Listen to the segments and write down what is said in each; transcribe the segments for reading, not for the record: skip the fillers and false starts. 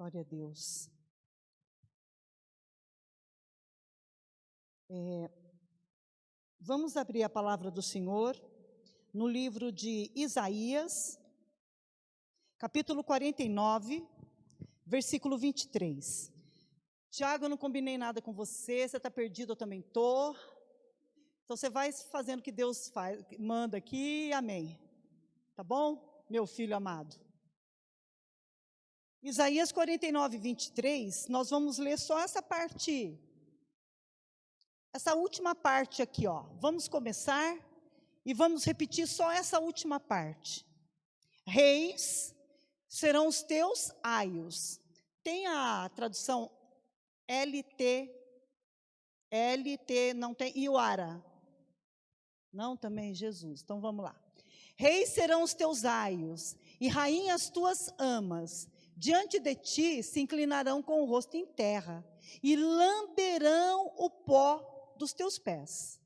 Glória a Deus. Vamos abrir a palavra do Senhor no livro de Isaías, capítulo 49, versículo 23. Tiago, eu não combinei nada com você, você está perdido, eu também estou. Então você vai fazendo o que Deus manda aqui, amém. Tá bom, meu filho amado? Isaías 49, 23, nós vamos ler só essa parte, essa última parte aqui, ó. Vamos começar e vamos repetir só essa última parte. Reis serão os teus aios. Tem a tradução LT, não tem, Iuara. Não, também Jesus. Então vamos lá. Reis serão os teus aios, e rainhas tuas amas. Diante de ti se inclinarão com o rosto em terra, e lamberão o pó dos teus pés.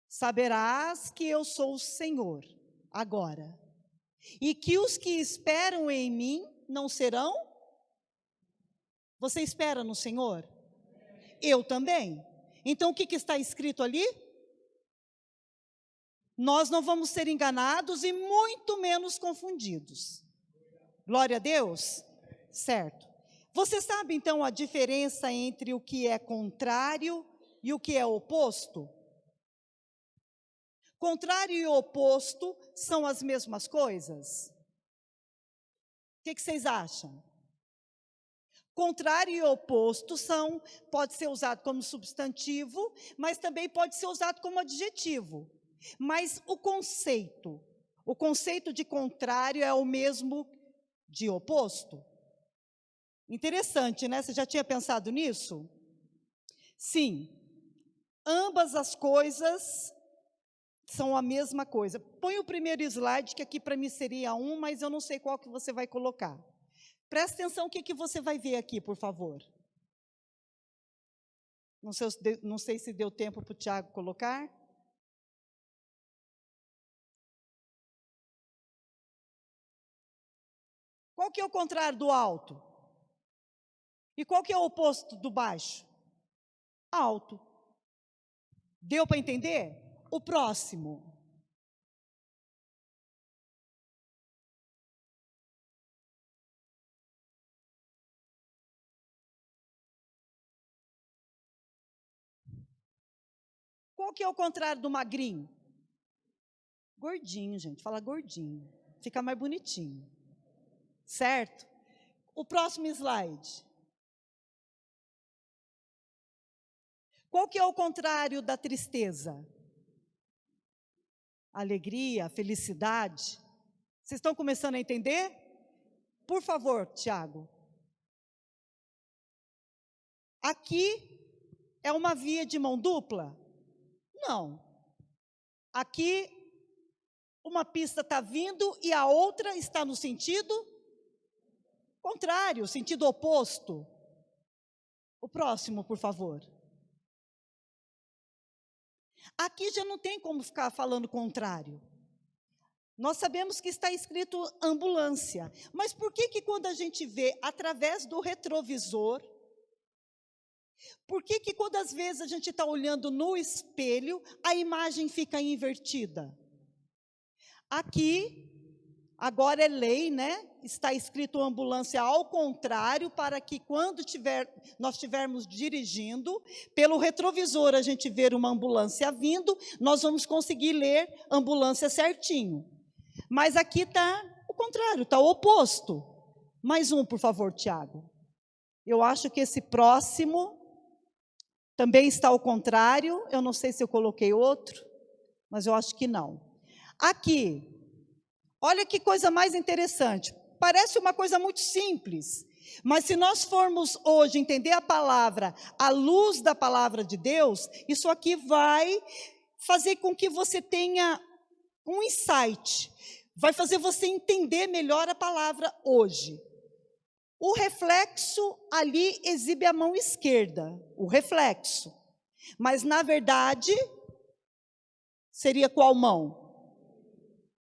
Saberás que eu sou o Senhor, agora, e que os que esperam em mim não serão? Você espera no Senhor? Eu também. Então o que está escrito ali? Nós não vamos ser enganados e muito menos confundidos. Glória a Deus? Certo. Você sabe então a diferença entre o que é contrário e o que é oposto? Contrário e oposto são as mesmas coisas? O que vocês acham? Contrário e oposto pode ser usado como substantivo, mas também pode ser usado como adjetivo. Mas o conceito de contrário é o mesmo de oposto? Interessante, né? Você já tinha pensado nisso? Sim, ambas as coisas são a mesma coisa. Põe o primeiro slide, que aqui para mim seria um, mas eu não sei qual que você vai colocar. Presta atenção o que você vai ver aqui, por favor. Não sei se deu tempo para o Tiago colocar. Qual que é o contrário do alto? E qual que é o oposto do baixo? Alto. Deu para entender? O próximo. Qual que é o contrário do magrinho? Gordinho, gente. Fala gordinho. Fica mais bonitinho. Certo? O próximo slide. Qual que é o contrário da tristeza? Alegria, felicidade. Vocês estão começando a entender? Por favor, Tiago. Aqui é uma via de mão dupla? Não. Aqui uma pista está vindo e a outra está no sentido contrário, sentido oposto. O próximo, por favor. Aqui já não tem como ficar falando contrário. Nós sabemos que está escrito ambulância, mas por que quando a gente vê através do retrovisor, por que quando às vezes a gente está olhando no espelho, a imagem fica invertida? Aqui, agora é lei, né? Está escrito ambulância ao contrário, para que quando nós estivermos dirigindo, pelo retrovisor a gente ver uma ambulância vindo, nós vamos conseguir ler ambulância certinho. Mas aqui está o contrário, está o oposto. Mais um, por favor, Tiago. Eu acho que esse próximo também está ao contrário. Eu não sei se eu coloquei outro, mas eu acho que não. Aqui, olha que coisa mais interessante. Parece uma coisa muito simples, mas se nós formos hoje entender a palavra à luz da palavra de Deus, isso aqui vai fazer com que você tenha um insight, vai fazer você entender melhor a palavra hoje. O reflexo ali exibe a mão esquerda, o reflexo. Mas, na verdade, seria qual mão?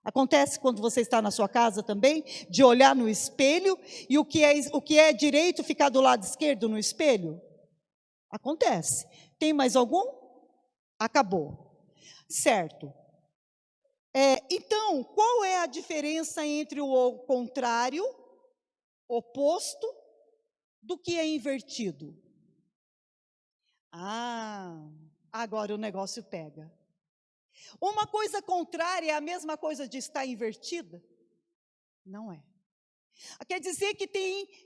Acontece quando você está na sua casa também, de olhar no espelho e o que é direito ficar do lado esquerdo no espelho? Acontece. Tem mais algum? Acabou. Certo. Então, qual é a diferença entre o contrário, oposto, do que é invertido? Agora o negócio pega. Uma coisa contrária é a mesma coisa de estar invertida? Não é. Quer dizer que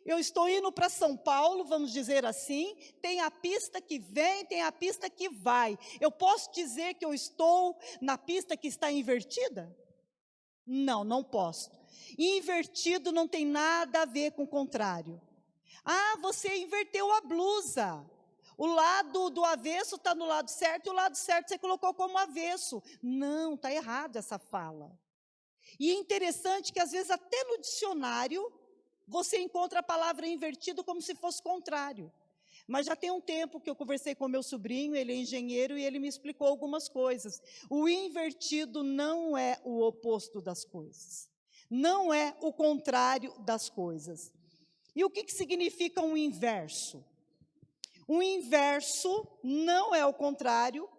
eu estou indo para São Paulo, vamos dizer assim, tem a pista que vem, tem a pista que vai. Eu posso dizer que eu estou na pista que está invertida? Não, não posso. Invertido não tem nada a ver com o contrário. Você inverteu a blusa. O lado do avesso está no lado certo e o lado certo você colocou como avesso. Não, está errado essa fala. E é interessante que, às vezes, até no dicionário, você encontra a palavra invertido como se fosse contrário. Mas já tem um tempo que eu conversei com meu sobrinho, ele é engenheiro, e ele me explicou algumas coisas. O invertido não é o oposto das coisas. Não é o contrário das coisas. E o que significa um inverso? O inverso não é o contrário,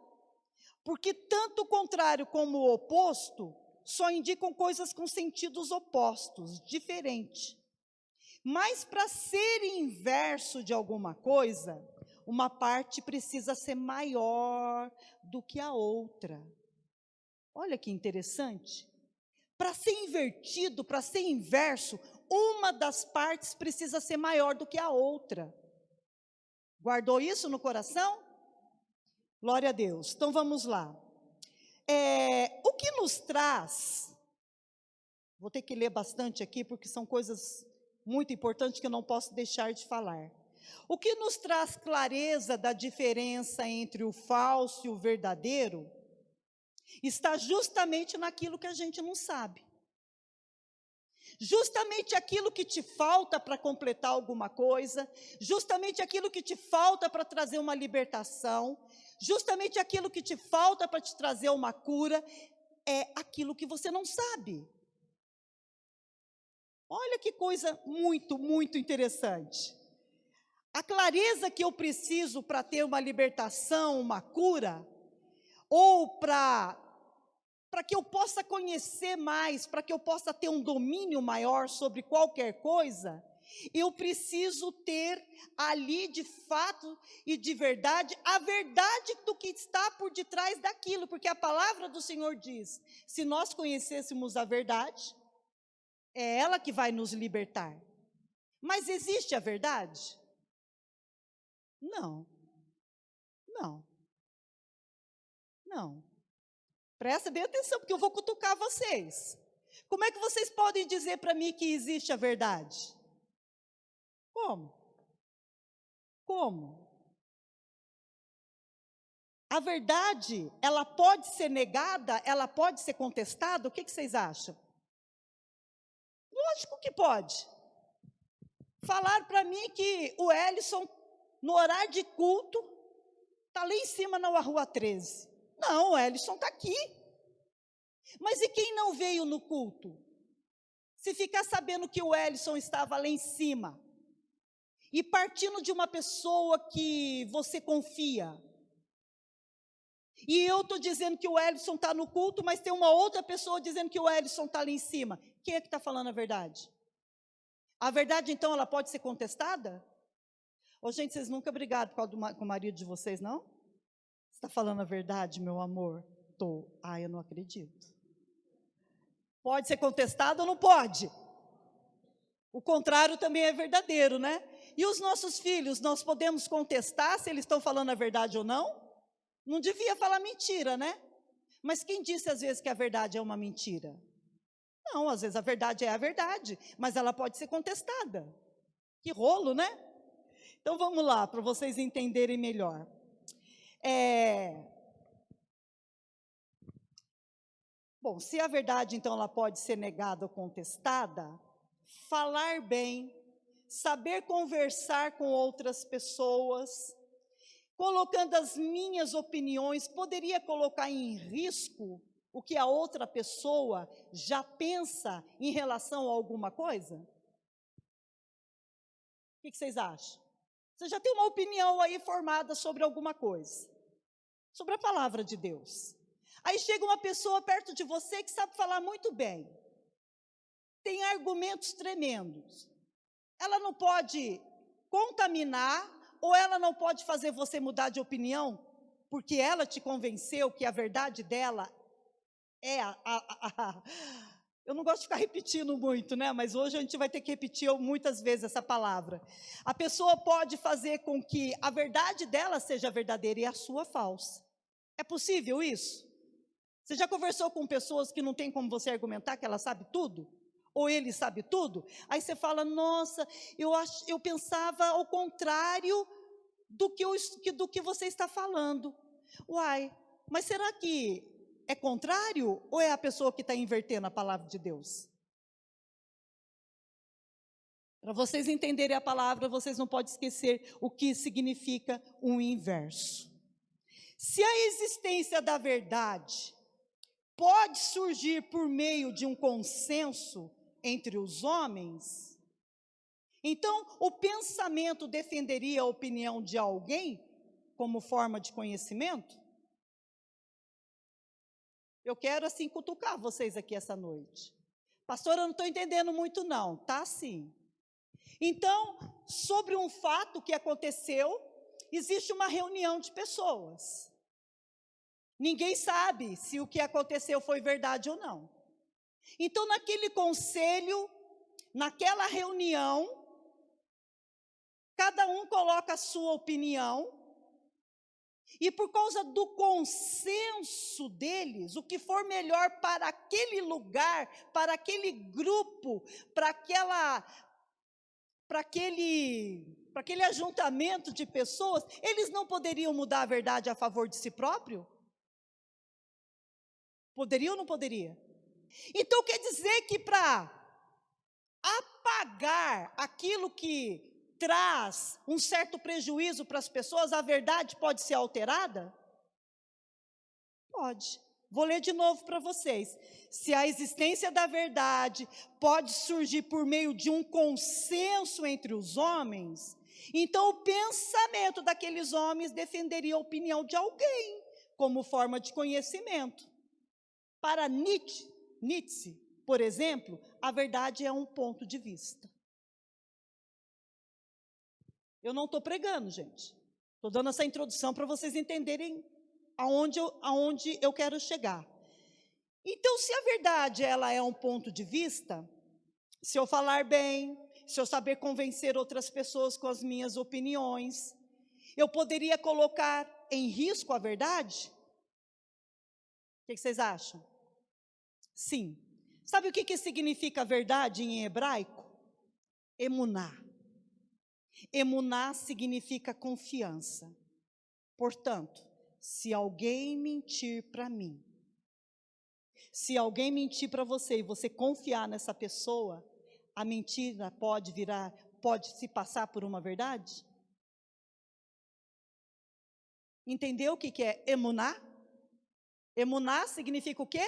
porque tanto o contrário como o oposto só indicam coisas com sentidos opostos, diferentes. Mas para ser inverso de alguma coisa, uma parte precisa ser maior do que a outra. Olha que interessante. Para ser invertido, para ser inverso, uma das partes precisa ser maior do que a outra. Guardou isso no coração? Glória a Deus. Então vamos lá. O que nos traz, vou ter que ler bastante aqui, porque são coisas muito importantes que eu não posso deixar de falar. O que nos traz clareza da diferença entre o falso e o verdadeiro, está justamente naquilo que a gente não sabe. Justamente aquilo que te falta para completar alguma coisa, justamente aquilo que te falta para trazer uma libertação, justamente aquilo que te falta para te trazer uma cura, é aquilo que você não sabe. Olha que coisa muito, muito interessante. A clareza que eu preciso para ter uma libertação, uma cura, ou para que eu possa conhecer mais, para que eu possa ter um domínio maior sobre qualquer coisa, eu preciso ter ali de fato e de verdade, a verdade do que está por detrás daquilo, porque a palavra do Senhor diz, se nós conhecêssemos a verdade, é ela que vai nos libertar. Mas existe a verdade? Não. Não. Não. Presta bem atenção, porque eu vou cutucar vocês. Como é que vocês podem dizer para mim que existe a verdade? Como? Como? A verdade, ela pode ser negada, ela pode ser contestada? O que vocês acham? Lógico que pode. Falar para mim que o Ellison, no horário de culto, está lá em cima na Rua 13. Não, o Ellison está aqui. Mas e quem não veio no culto? Se ficar sabendo que o Ellison estava lá em cima, e partindo de uma pessoa que você confia, e eu estou dizendo que o Ellison está no culto, mas tem uma outra pessoa dizendo que o Ellison está ali em cima, quem é que está falando a verdade? A verdade, então, ela pode ser contestada? Gente, vocês nunca brigaram com o marido de vocês, não? Você está falando a verdade, meu amor? Estou. Eu não acredito. Pode ser contestado ou não pode? O contrário também é verdadeiro, né? E os nossos filhos, nós podemos contestar se eles estão falando a verdade ou não? Não devia falar mentira, né? Mas quem disse às vezes que a verdade é uma mentira? Não, às vezes a verdade é a verdade, mas ela pode ser contestada. Que rolo, né? Então vamos lá, para vocês entenderem melhor. Bom, se a verdade, então, ela pode ser negada ou contestada, falar bem, saber conversar com outras pessoas, colocando as minhas opiniões, poderia colocar em risco o que a outra pessoa já pensa em relação a alguma coisa? O que vocês acham? Você já tem uma opinião aí formada sobre alguma coisa, sobre a palavra de Deus. Aí chega uma pessoa perto de você que sabe falar muito bem, tem argumentos tremendos. Ela não pode contaminar, ou ela não pode fazer você mudar de opinião, porque ela te convenceu que a verdade dela é eu não gosto de ficar repetindo muito, né? Mas hoje a gente vai ter que repetir muitas vezes essa palavra. A pessoa pode fazer com que a verdade dela seja verdadeira e a sua falsa. É possível isso? Você já conversou com pessoas que não tem como você argumentar que ela sabe tudo? Ou ele sabe tudo? Aí você fala, nossa, eu pensava ao contrário do que você está falando. Uai, mas será que é contrário ou é a pessoa que está invertendo a palavra de Deus? Para vocês entenderem a palavra, vocês não podem esquecer o que significa o inverso. Se a existência da verdade pode surgir por meio de um consenso entre os homens, então o pensamento defenderia a opinião de alguém como forma de conhecimento? Eu quero assim cutucar vocês aqui essa noite. Pastora, eu não estou entendendo muito não. Tá sim. Então, sobre um fato que aconteceu, existe uma reunião de pessoas. Ninguém sabe se o que aconteceu foi verdade ou não. Então, naquele conselho, naquela reunião, cada um coloca a sua opinião, e por causa do consenso deles, o que for melhor para aquele lugar, para aquele grupo, para aquele ajuntamento de pessoas, eles não poderiam mudar a verdade a favor de si próprio? Poderia ou não poderia? Então quer dizer que para apagar aquilo que traz um certo prejuízo para as pessoas, a verdade pode ser alterada? Pode. Vou ler de novo para vocês. Se a existência da verdade pode surgir por meio de um consenso entre os homens, então o pensamento daqueles homens defenderia a opinião de alguém, como forma de conhecimento. Para Nietzsche, por exemplo, a verdade é um ponto de vista. Eu não estou pregando, gente. Estou dando essa introdução para vocês entenderem aonde eu quero chegar. Então, se a verdade ela é um ponto de vista, se eu falar bem, se eu saber convencer outras pessoas com as minhas opiniões, eu poderia colocar em risco a verdade? O que vocês acham? Sim. Sabe o que significa verdade em hebraico? Emuná. Emuná significa confiança. Portanto, se alguém mentir para mim, se alguém mentir para você e você confiar nessa pessoa, a mentira pode se passar por uma verdade? Entendeu o que é emuná? Emuná significa o quê?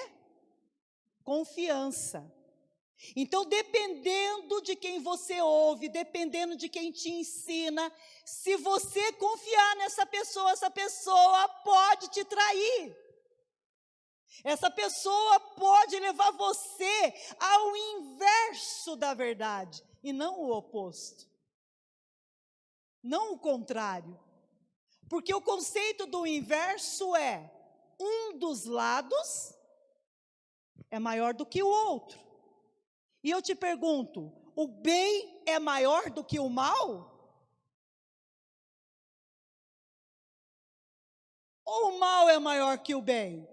Confiança. Então, dependendo de quem você ouve, dependendo de quem te ensina, se você confiar nessa pessoa, essa pessoa pode te trair. Essa pessoa pode levar você ao inverso da verdade, e não o oposto. Não o contrário. Porque o conceito do inverso é, um dos lados é maior do que o outro. E eu te pergunto, o bem é maior do que o mal? Ou o mal é maior que o bem?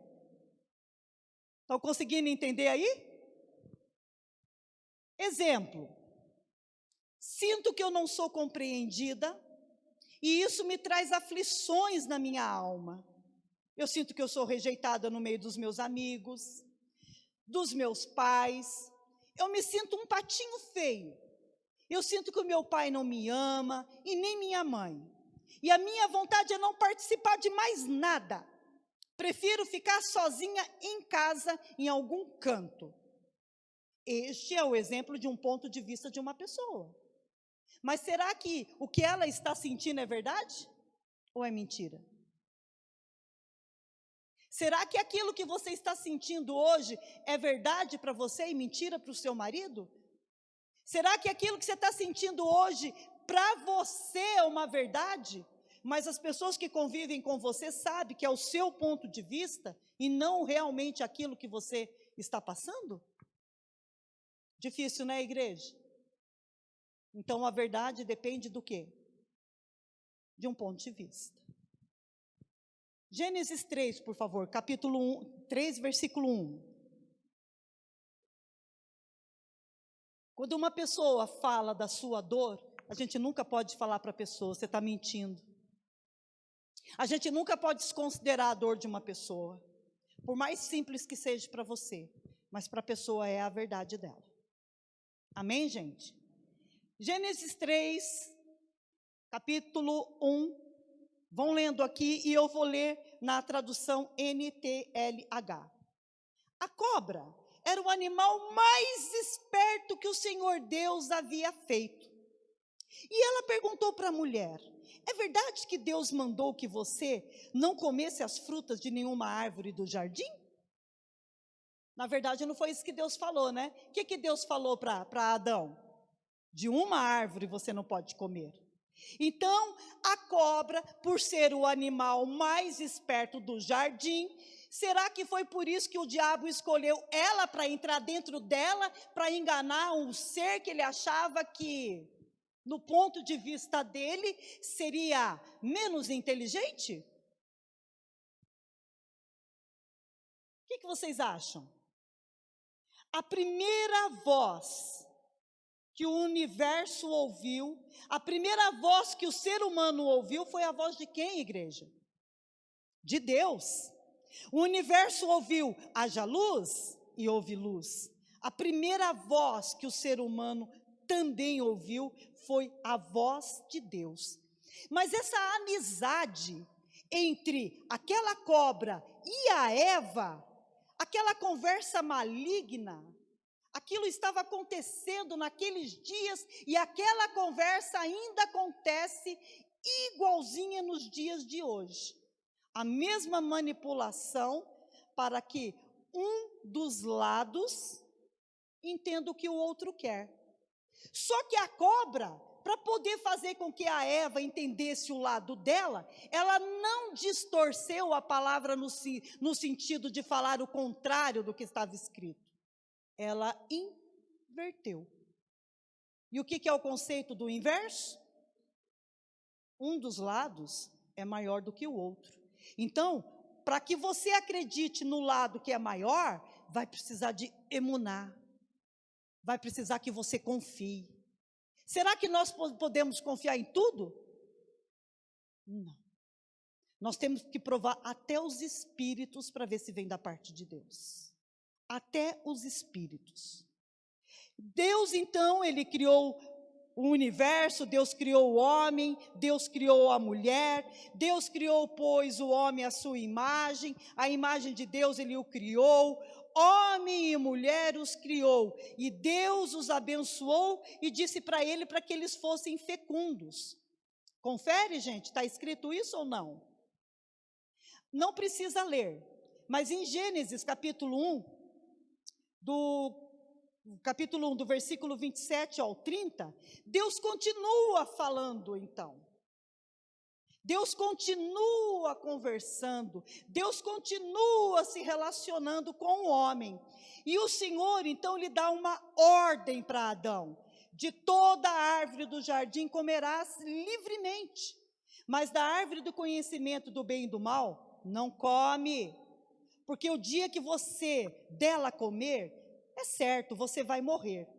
Estão conseguindo entender aí? Exemplo, sinto que eu não sou compreendida e isso me traz aflições na minha alma. Eu sinto que eu sou rejeitada no meio dos meus amigos, dos meus pais. Eu me sinto um patinho feio. Eu sinto que o meu pai não me ama e nem minha mãe. E a minha vontade é não participar de mais nada. Prefiro ficar sozinha em casa, em algum canto. Este é o exemplo de um ponto de vista de uma pessoa. Mas será que o que ela está sentindo é verdade? Ou é mentira? Será que aquilo que você está sentindo hoje é verdade para você e mentira para o seu marido? Será que aquilo que você está sentindo hoje para você é uma verdade? Mas as pessoas que convivem com você sabem que é o seu ponto de vista e não realmente aquilo que você está passando? Difícil, né, igreja? Então a verdade depende do quê? De um ponto de vista. Gênesis 3, por favor, capítulo 3, versículo 1. Quando uma pessoa fala da sua dor, a gente nunca pode falar para a pessoa, você está mentindo. A gente nunca pode desconsiderar a dor de uma pessoa, por mais simples que seja para você, mas para a pessoa é a verdade dela. Amém, gente? Gênesis 3, capítulo 1, vão lendo aqui e eu vou ler na tradução NTLH. A cobra era o animal mais esperto que o Senhor Deus havia feito. E ela perguntou para a mulher: é verdade que Deus mandou que você não comesse as frutas de nenhuma árvore do jardim? Na verdade, não foi isso que Deus falou, né? O que Deus falou para Adão? De uma árvore você não pode comer. Então, a cobra, por ser o animal mais esperto do jardim, será que foi por isso que o diabo escolheu ela para entrar dentro dela, para enganar um ser que ele achava que, no ponto de vista dele, seria menos inteligente? O que vocês acham? A primeira voz que o universo ouviu, a primeira voz que o ser humano ouviu foi a voz de quem, igreja? De Deus. O universo ouviu: haja luz, e houve luz. A primeira voz que o ser humano também ouviu foi a voz de Deus. Mas essa amizade entre aquela cobra e a Eva, aquela conversa maligna, aquilo estava acontecendo naqueles dias e aquela conversa ainda acontece igualzinha nos dias de hoje. A mesma manipulação para que um dos lados entenda o que o outro quer. Só que a cobra, para poder fazer com que a Eva entendesse o lado dela, ela não distorceu a palavra no sentido de falar o contrário do que estava escrito. Ela inverteu. E o que é o conceito do inverso? Um dos lados é maior do que o outro. Então, para que você acredite no lado que é maior, vai precisar de emuná. Vai precisar que você confie. Será que nós podemos confiar em tudo? Não. Nós temos que provar até os espíritos para ver se vem da parte de Deus. Até os espíritos. Deus, então, ele criou o universo, Deus criou o homem, Deus criou a mulher, Deus criou, pois, o homem à sua imagem, a imagem de Deus ele o criou, homem e mulher os criou, e Deus os abençoou e disse para ele para que eles fossem fecundos. Confere, gente, está escrito isso ou não? Não precisa ler, mas em Gênesis capítulo 1, do versículo 27 ao 30, Deus continua falando então. Deus continua conversando, Deus continua se relacionando com o homem. E o Senhor então lhe dá uma ordem para Adão: de toda a árvore do jardim comerás livremente, mas da árvore do conhecimento do bem e do mal, não come, porque o dia que você dela comer, é certo, você vai morrer.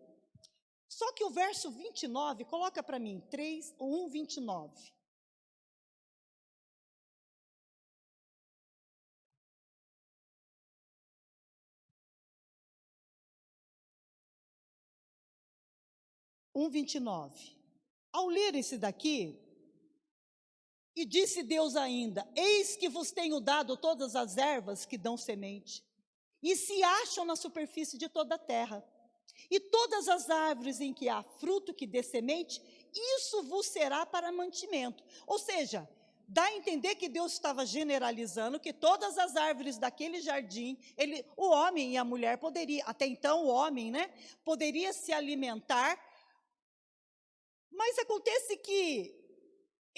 Só que o verso 29, coloca para mim, 1, 29. Ao ler esse daqui, E disse Deus ainda: eis que vos tenho dado todas as ervas que dão semente, e se acham na superfície de toda a terra, e todas as árvores em que há fruto que dê semente, isso vos será para mantimento. Ou seja, dá a entender que Deus estava generalizando que todas as árvores daquele jardim, o homem e a mulher poderia, até então o homem, né, poderia se alimentar, mas acontece que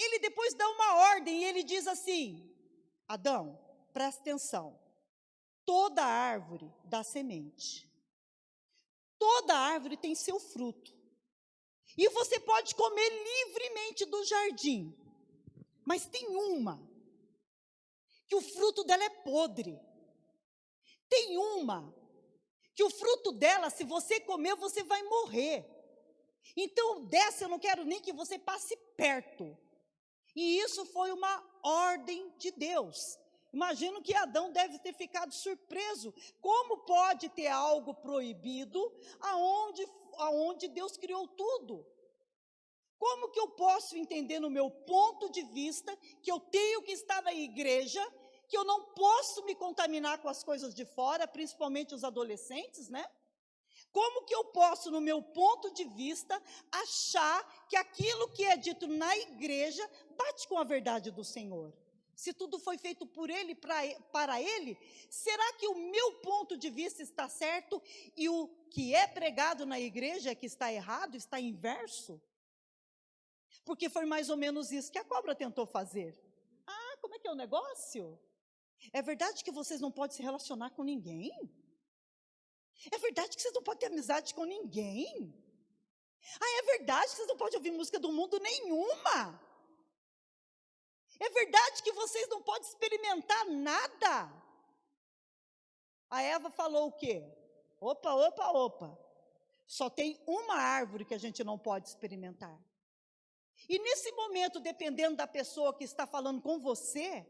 ele depois dá uma ordem e ele diz assim: Adão, presta atenção, toda árvore dá semente, toda árvore tem seu fruto, e você pode comer livremente do jardim, mas tem uma, que o fruto dela é podre, tem uma, que o fruto dela, se você comer, você vai morrer, então dessa eu não quero nem que você passe perto. E isso foi uma ordem de Deus. Imagino que Adão deve ter ficado surpreso. Como pode ter algo proibido aonde Deus criou tudo? Como que eu posso entender no meu ponto de vista que eu tenho que estar na igreja, que eu não posso me contaminar com as coisas de fora, principalmente os adolescentes, né? Como que eu posso, no meu ponto de vista, achar que aquilo que é dito na igreja bate com a verdade do Senhor? Se tudo foi feito por Ele, para Ele, será que o meu ponto de vista está certo e o que é pregado na igreja é que está errado, está inverso? Porque foi mais ou menos isso que a cobra tentou fazer. Ah, como é que é o negócio? É verdade que vocês não podem se relacionar com ninguém? É verdade que vocês não podem ter amizade com ninguém? Ah, é verdade que vocês não podem ouvir música do mundo nenhuma? É verdade que vocês não podem experimentar nada? A Eva falou o quê? Opa, opa, opa. Só tem uma árvore que a gente não pode experimentar. E nesse momento, dependendo da pessoa que está falando com você,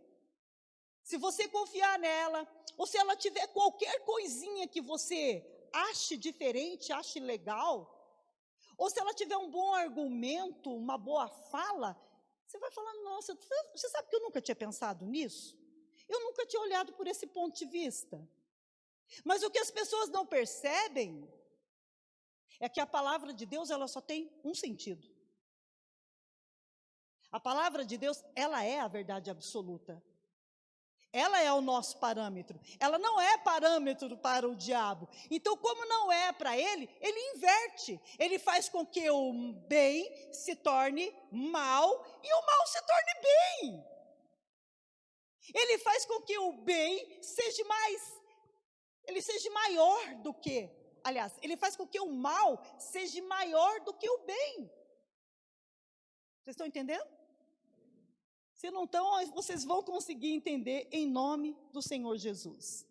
se você confiar nela, ou se ela tiver qualquer coisinha que você ache diferente, ache legal, ou se ela tiver um bom argumento, uma boa fala, você vai falar: nossa, você sabe que eu nunca tinha pensado nisso? Eu nunca tinha olhado por esse ponto de vista. Mas o que as pessoas não percebem é que a palavra de Deus, ela só tem um sentido. A palavra de Deus, ela é a verdade absoluta. Ela é o nosso parâmetro. Ela não é parâmetro para o diabo. Então, como não é para ele, ele inverte. Ele faz com que o bem se torne mal e o mal se torne bem. Ele faz com que o bem seja maior do que, aliás, ele faz com que o mal seja maior do que o bem. Vocês estão entendendo? Se não estão, vocês vão conseguir entender em nome do Senhor Jesus.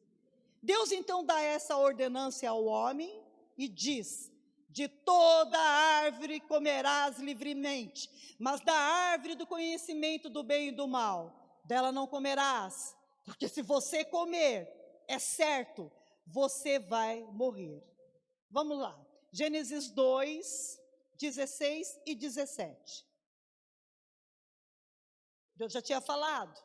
Deus então dá essa ordenância ao homem e diz: de toda árvore comerás livremente, mas da árvore do conhecimento do bem e do mal, dela não comerás, porque se você comer, é certo, você vai morrer. Vamos lá, Gênesis 2, 16 e 17. Deus já tinha falado.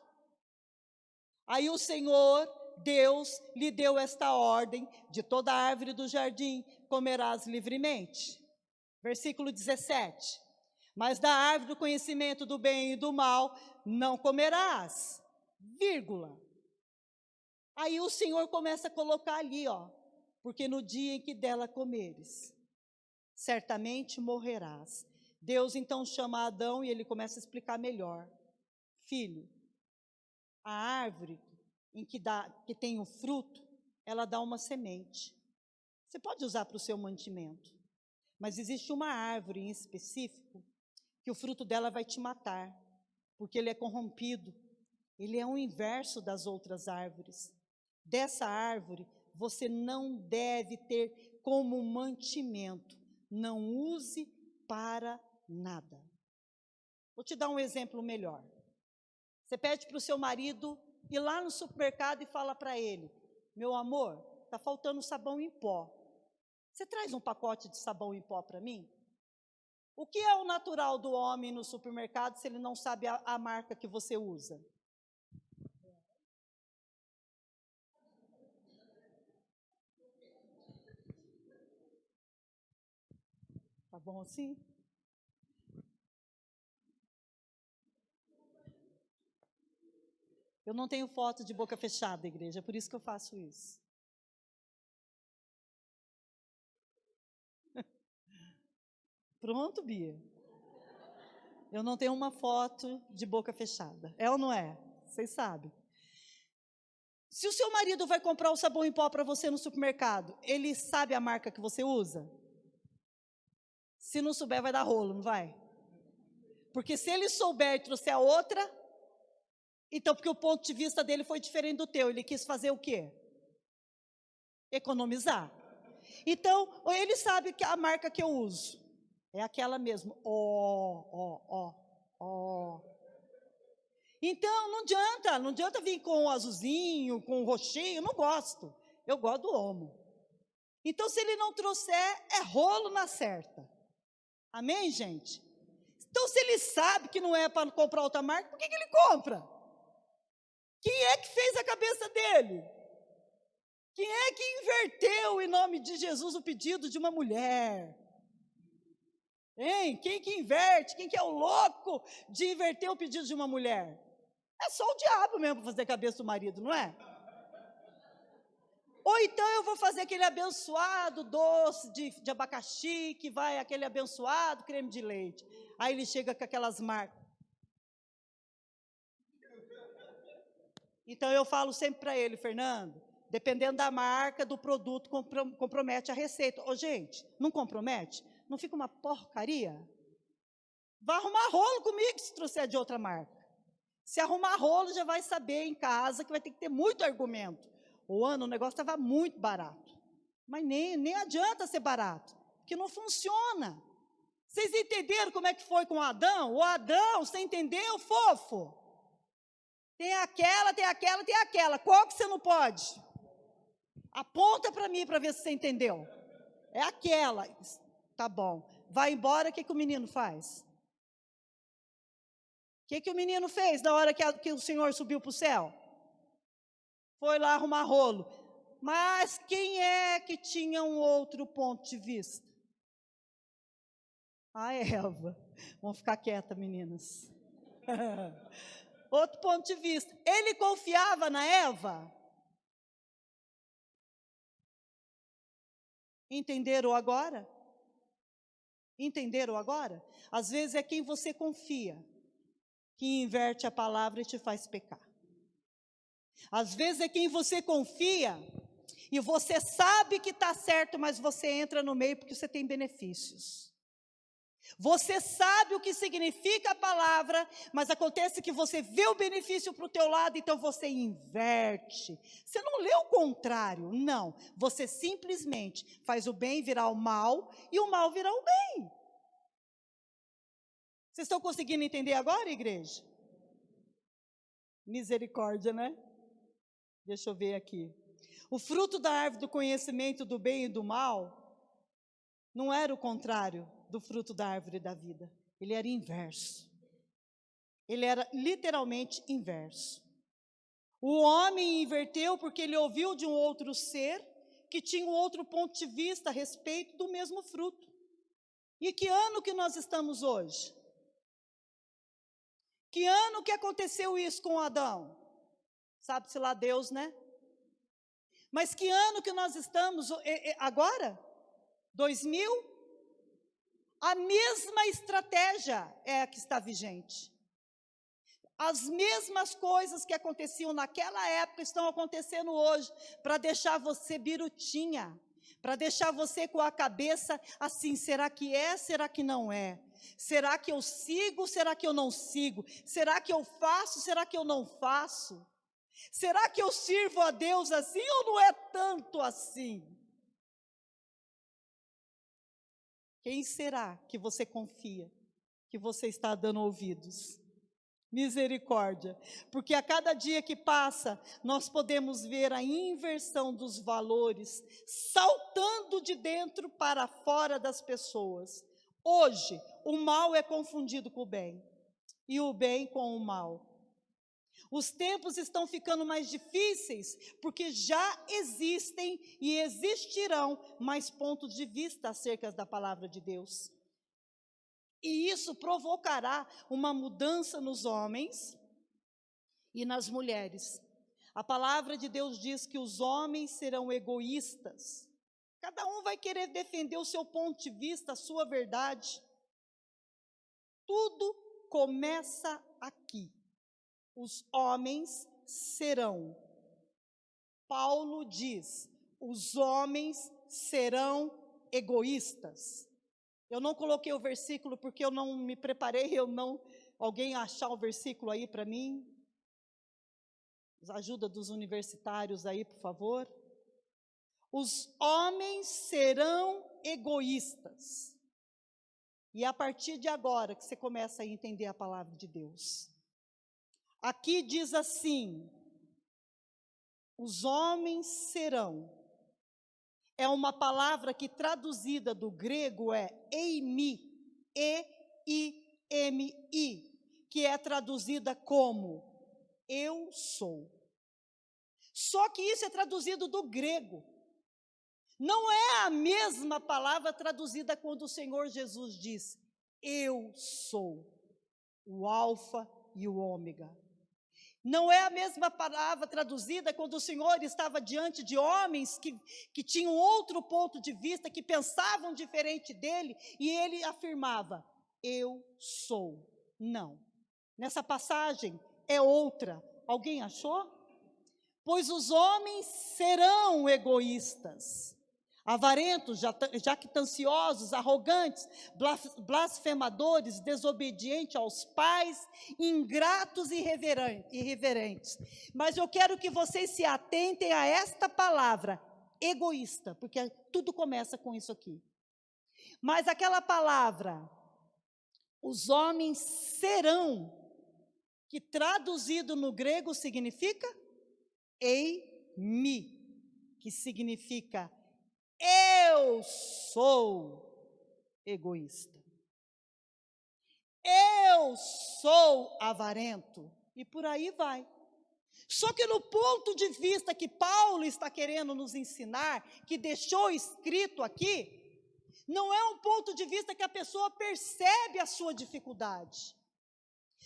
Aí o Senhor, Deus, lhe deu esta ordem: de toda árvore do jardim comerás livremente. Versículo 17. Mas da árvore do conhecimento do bem e do mal não comerás. Vírgula. Aí o Senhor começa a colocar ali, ó. Porque no dia em que dela comeres, certamente morrerás. Deus então chama Adão e ele começa a explicar melhor. Filho, a árvore que tem o fruto, ela dá uma semente. Você pode usar para o seu mantimento, mas existe uma árvore em específico que o fruto dela vai te matar, porque ele é corrompido, ele é o inverso das outras árvores. Dessa árvore, você não deve ter como mantimento, não use para nada. Vou te dar um exemplo melhor. Você pede para o seu marido ir lá no supermercado e fala para ele: meu amor, está faltando sabão em pó. Você traz um pacote de sabão em pó para mim? O que é o natural do homem no supermercado se ele não sabe a marca que você usa? Tá bom assim? Eu não tenho foto de boca fechada, igreja, é por isso que eu faço isso. Pronto, Bia. Eu não tenho uma foto de boca fechada. É ou não é? Vocês sabem. Se o seu marido vai comprar o sabão em pó para você no supermercado, ele sabe a marca que você usa? Se não souber, vai dar rolo, não vai? Porque se ele souber e trouxer a outra, então porque o ponto de vista dele foi diferente do teu, ele quis fazer o quê? Economizar. Então, ele sabe que a marca que eu uso é aquela mesmo. Ó. Então, não adianta vir com o azulzinho, com o roxinho, não gosto. Eu gosto do homo. Então, se ele não trouxer, é rolo na certa. Amém, gente? Então, se ele sabe que não é para comprar outra marca, por que ele compra? Quem é que fez a cabeça dele? Quem é que inverteu, em nome de Jesus, o pedido de uma mulher? Hein? Quem que inverte? Quem que é o louco de inverter o pedido de uma mulher? É só o diabo mesmo para fazer a cabeça do marido, não é? Ou então eu vou fazer aquele abençoado doce de abacaxi, que vai aquele abençoado creme de leite. Aí ele chega com aquelas marcas. Então eu falo sempre para ele, Fernando, dependendo da marca, do produto, compromete a receita. Ô, gente, não compromete? Não fica uma porcaria? Vai arrumar rolo comigo se trouxer de outra marca. Se arrumar rolo, já vai saber em casa que vai ter que ter muito argumento. O negócio estava muito barato. Mas nem adianta ser barato, porque não funciona. Vocês entenderam como é que foi com o Adão? O Adão, você entendeu, fofo? Tem aquela. Qual que você não pode? Aponta para mim para ver se você entendeu. É aquela. Tá bom. Vai embora, o que o menino faz? O que o menino fez na hora que o Senhor subiu para o céu? Foi lá arrumar rolo. Mas quem é que tinha um outro ponto de vista? A Eva. Vamos ficar quieta, meninas. Outro ponto de vista. Ele confiava na Eva? Entenderam agora? Entenderam agora? Às vezes é quem você confia que inverte a palavra e te faz pecar. Às vezes é quem você confia e você sabe que está certo, mas você entra no meio porque você tem benefícios. Você sabe o que significa a palavra, mas acontece que você vê o benefício para o teu lado, então você inverte. Você não lê o contrário, não. Você simplesmente faz o bem virar o mal e o mal virar o bem. Vocês estão conseguindo entender agora, igreja? Misericórdia, né? Deixa eu ver aqui. O fruto da árvore do conhecimento do bem e do mal não era o contrário do fruto da árvore da vida. Ele era inverso. Ele era literalmente inverso. O homem inverteu porque ele ouviu de um outro ser que tinha um outro ponto de vista a respeito do mesmo fruto. E que ano que nós estamos hoje? Que ano que aconteceu isso com Adão? Sabe-se lá Deus, né? Mas que ano que nós estamos agora? 2000? A mesma estratégia é a que está vigente. As mesmas coisas que aconteciam naquela época estão acontecendo hoje, para deixar você birutinha, para deixar você com a cabeça assim, será que é, será que não é? Será que eu sigo, será que eu não sigo? Será que eu faço, será que eu não faço? Será que eu sirvo a Deus assim ou não é tanto assim? Quem será que você confia, que você está dando ouvidos? Misericórdia, porque a cada dia que passa, nós podemos ver a inversão dos valores saltando de dentro para fora das pessoas. Hoje, o mal é confundido com o bem, e o bem com o mal. Os tempos estão ficando mais difíceis, porque já existem e existirão mais pontos de vista acerca da palavra de Deus. E isso provocará uma mudança nos homens e nas mulheres. A palavra de Deus diz que os homens serão egoístas. Cada um vai querer defender o seu ponto de vista, a sua verdade. Tudo começa aqui. Os homens serão. Paulo diz, os homens serão egoístas. Eu não coloquei o versículo porque eu não me preparei, alguém achar o versículo aí para mim? Ajuda dos universitários aí, por favor. Os homens serão egoístas. E é a partir de agora que você começa a entender a palavra de Deus. Aqui diz assim, os homens serão. É uma palavra que traduzida do grego é eimi, E-I-M-I, que é traduzida como eu sou. Só que isso é traduzido do grego. Não é a mesma palavra traduzida quando o Senhor Jesus diz, eu sou o alfa e o ômega. Não é a mesma palavra traduzida quando o Senhor estava diante de homens que tinham outro ponto de vista, que pensavam diferente dele, e ele afirmava, eu sou. Não. Nessa passagem é outra. Alguém achou? Pois os homens serão egoístas, avarentos, jactanciosos, arrogantes, blasfemadores, desobedientes aos pais, ingratos e irreverentes. Mas eu quero que vocês se atentem a esta palavra, egoísta, porque tudo começa com isso aqui. Mas aquela palavra, os homens serão, que traduzido no grego significa eimi, que significa eu sou egoísta. Eu sou avarento. E por aí vai. Só que no ponto de vista que Paulo está querendo nos ensinar, que deixou escrito aqui, não é um ponto de vista que a pessoa percebe a sua dificuldade.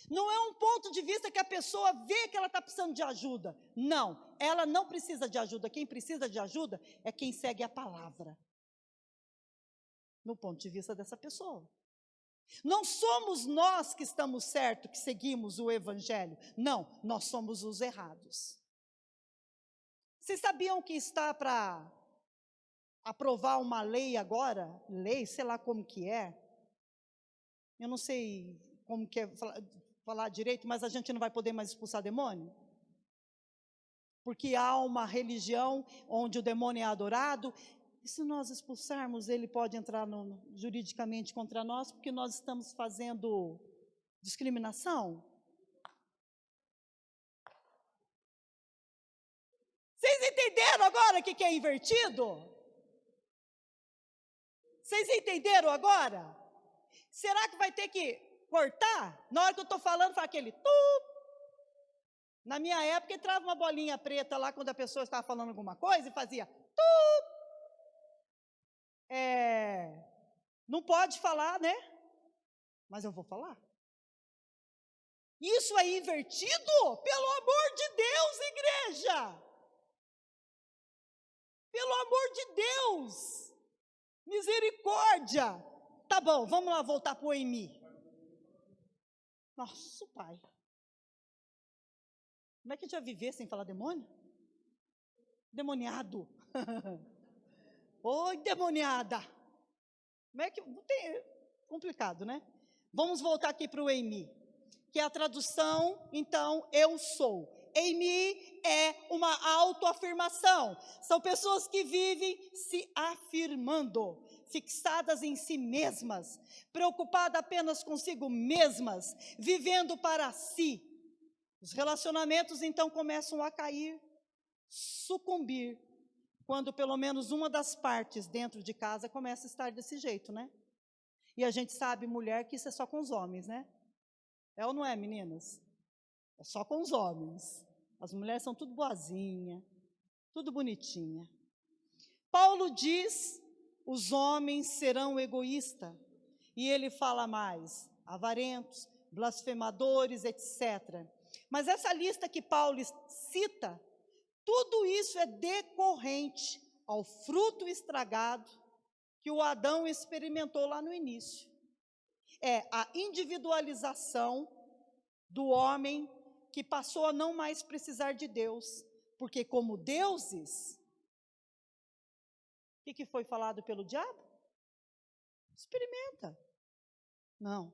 Não é um ponto de vista que a pessoa vê que ela está precisando de ajuda. Não, ela não precisa de ajuda. Quem precisa de ajuda é quem segue a palavra. No ponto de vista dessa pessoa. Não somos nós que estamos certos, que seguimos o evangelho. Não, nós somos os errados. Vocês sabiam que está para aprovar uma lei agora? Lei, sei lá como que é. Eu não sei como que é falar direito, mas a gente não vai poder mais expulsar demônio? Porque há uma religião onde o demônio é adorado, e se nós expulsarmos, ele pode entrar juridicamente contra nós, porque nós estamos fazendo discriminação? Vocês entenderam agora o que é invertido? Vocês entenderam agora? Será que vai ter que cortar? Na hora que eu estou falando, faz aquele tu. Na minha época, entrava uma bolinha preta lá quando a pessoa estava falando alguma coisa e fazia tu. Não pode falar, né? Mas eu vou falar. Isso é invertido? Pelo amor de Deus, igreja! Pelo amor de Deus! Misericórdia! Tá bom, vamos lá voltar para o Emi. Nossa, pai. Como é que a gente vai viver sem falar demônio? Demoniado. Oi, demoniada. Como é que... complicado, né? Vamos voltar aqui para o Emi, que é a tradução, então, eu sou. Emi é uma autoafirmação. São pessoas que vivem se afirmando, fixadas em si mesmas, preocupadas apenas consigo mesmas, vivendo para si. Os relacionamentos, então, começam a cair, sucumbir, quando pelo menos uma das partes dentro de casa começa a estar desse jeito, né? E a gente sabe, mulher, que isso é só com os homens, né? É ou não é, meninas? É só com os homens. As mulheres são tudo boazinha, tudo bonitinha. Paulo diz, os homens serão egoístas. E ele fala mais, avarentos, blasfemadores, etc. Mas essa lista que Paulo cita, tudo isso é decorrente ao fruto estragado que o Adão experimentou lá no início. É a individualização do homem que passou a não mais precisar de Deus, porque como deuses, o que foi falado pelo diabo? Experimenta. Não.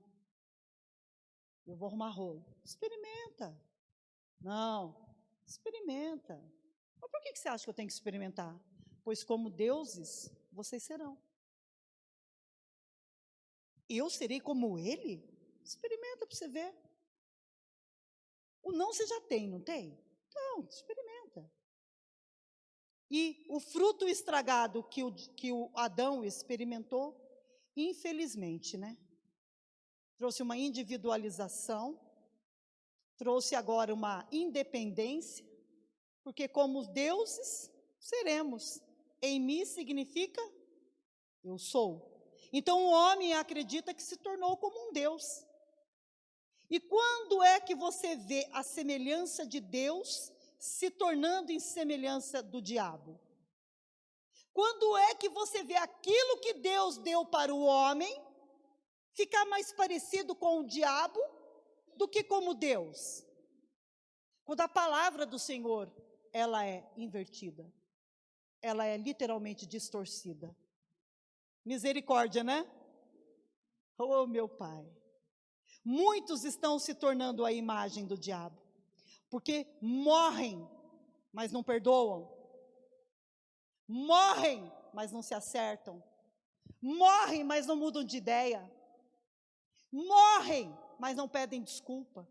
Eu vou arrumar rolo. Experimenta. Não. Experimenta. Mas por que você acha que eu tenho que experimentar? Pois como deuses, vocês serão. Eu serei como ele? Experimenta para você ver. O não você já tem, não tem? Então, experimenta. E o fruto estragado que o Adão experimentou, infelizmente, né? Trouxe uma individualização, trouxe agora uma independência, porque como deuses seremos. Em mim significa eu sou. Então o homem acredita que se tornou como um Deus. E quando é que você vê a semelhança de Deus se tornando em semelhança do diabo? Quando é que você vê aquilo que Deus deu para o homem ficar mais parecido com o diabo do que como Deus? Quando a palavra do Senhor, ela é invertida. Ela é literalmente distorcida. Misericórdia, né? Oh, meu Pai. Muitos estão se tornando a imagem do diabo, porque morrem, mas não perdoam. Morrem, mas não se acertam. Morrem, mas não mudam de ideia. Morrem, mas não pedem desculpa.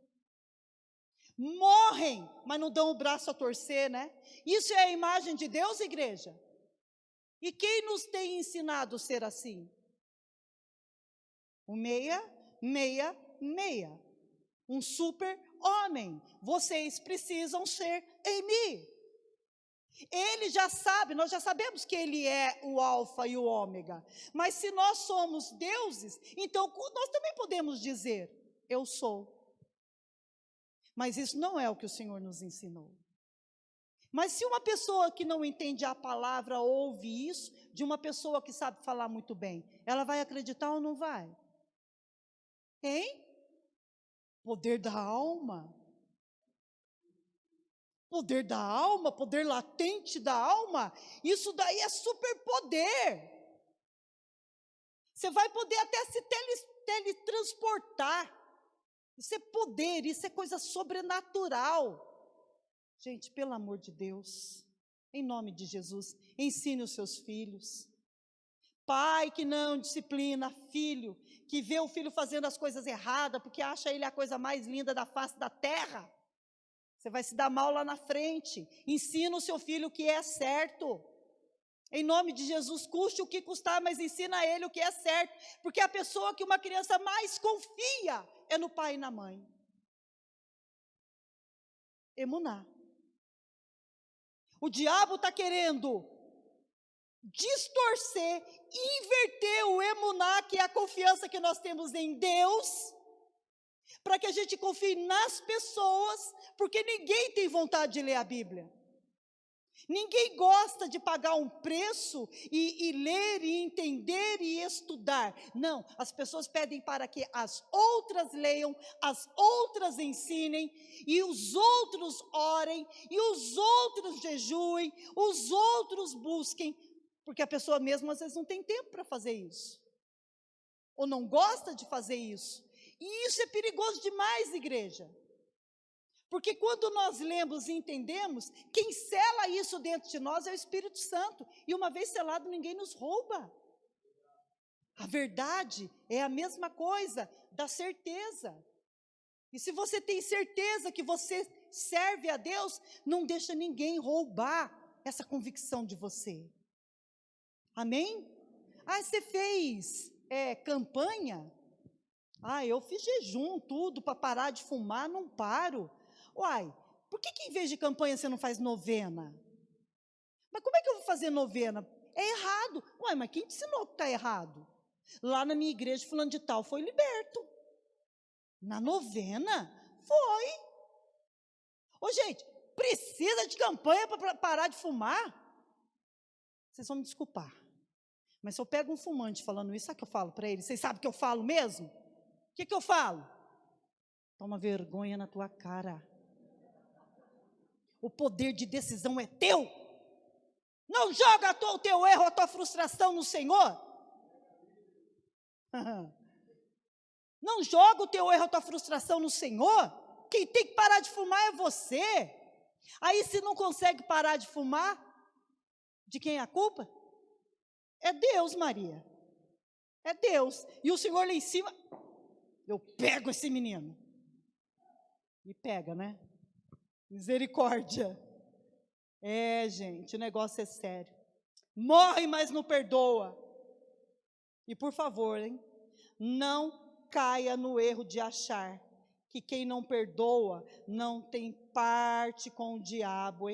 Morrem, mas não dão o braço a torcer, né? Isso é a imagem de Deus, igreja? E quem nos tem ensinado a ser assim? O meia. Um super homem. Vocês precisam ser em mim. Ele já sabe, nós já sabemos que ele é o alfa e o ômega. Mas se nós somos deuses, então nós também podemos dizer, eu sou. Mas isso não é o que o Senhor nos ensinou. Mas se uma pessoa que não entende a palavra ouve isso, de uma pessoa que sabe falar muito bem, ela vai acreditar ou não vai? Hein? Poder da alma. Poder da alma, poder latente da alma, isso daí é superpoder. Você vai poder até se teletransportar. Isso é poder, isso é coisa sobrenatural. Gente, pelo amor de Deus, em nome de Jesus, ensine os seus filhos. Pai que não disciplina filho, que vê o filho fazendo as coisas erradas, porque acha ele a coisa mais linda da face da terra. Você vai se dar mal lá na frente. Ensina o seu filho o que é certo. Em nome de Jesus, custe o que custar, mas ensina a ele o que é certo. Porque a pessoa que uma criança mais confia é no pai e na mãe. Emuná. O diabo está querendo distorcer, inverter o emuná, que é a confiança que nós temos em Deus, para que a gente confie nas pessoas, porque ninguém tem vontade de ler a Bíblia. Ninguém gosta de pagar um preço e ler, e entender, e estudar. Não, as pessoas pedem para que as outras leiam, as outras ensinem, e os outros orem, e os outros jejuem, os outros busquem, porque a pessoa mesmo às vezes não tem tempo para fazer isso, ou não gosta de fazer isso. E isso é perigoso demais, igreja. Porque quando nós lemos e entendemos, quem sela isso dentro de nós é o Espírito Santo. E uma vez selado, ninguém nos rouba. A verdade é a mesma coisa da certeza. E se você tem certeza que você serve a Deus, não deixa ninguém roubar essa convicção de você. Amém? Ah, você fez campanha. Eu fiz jejum, tudo, para parar de fumar, não paro. Uai, por que em vez de campanha você não faz novena? Mas como é que eu vou fazer novena? É errado. Uai, mas quem te ensinou que está errado? Lá na minha igreja, fulano de tal foi liberto. Na novena? Foi. Ô, gente, precisa de campanha para parar de fumar? Vocês vão me desculpar. Mas se eu pego um fumante falando isso, sabe o que eu falo para ele? Vocês sabem que eu falo mesmo? O que eu falo? Toma vergonha na tua cara. O poder de decisão é teu. Não joga o teu erro, a tua frustração no Senhor. Não joga o teu erro, a tua frustração no Senhor. Quem tem que parar de fumar é você. Aí, se não consegue parar de fumar, de quem é a culpa? É Deus, Maria. É Deus. E o Senhor lá em cima, eu pego esse menino. E pega, né? Misericórdia. Gente, o negócio é sério. Morre, mas não perdoa. E por favor, não caia no erro de achar que quem não perdoa não tem parte com o diabo,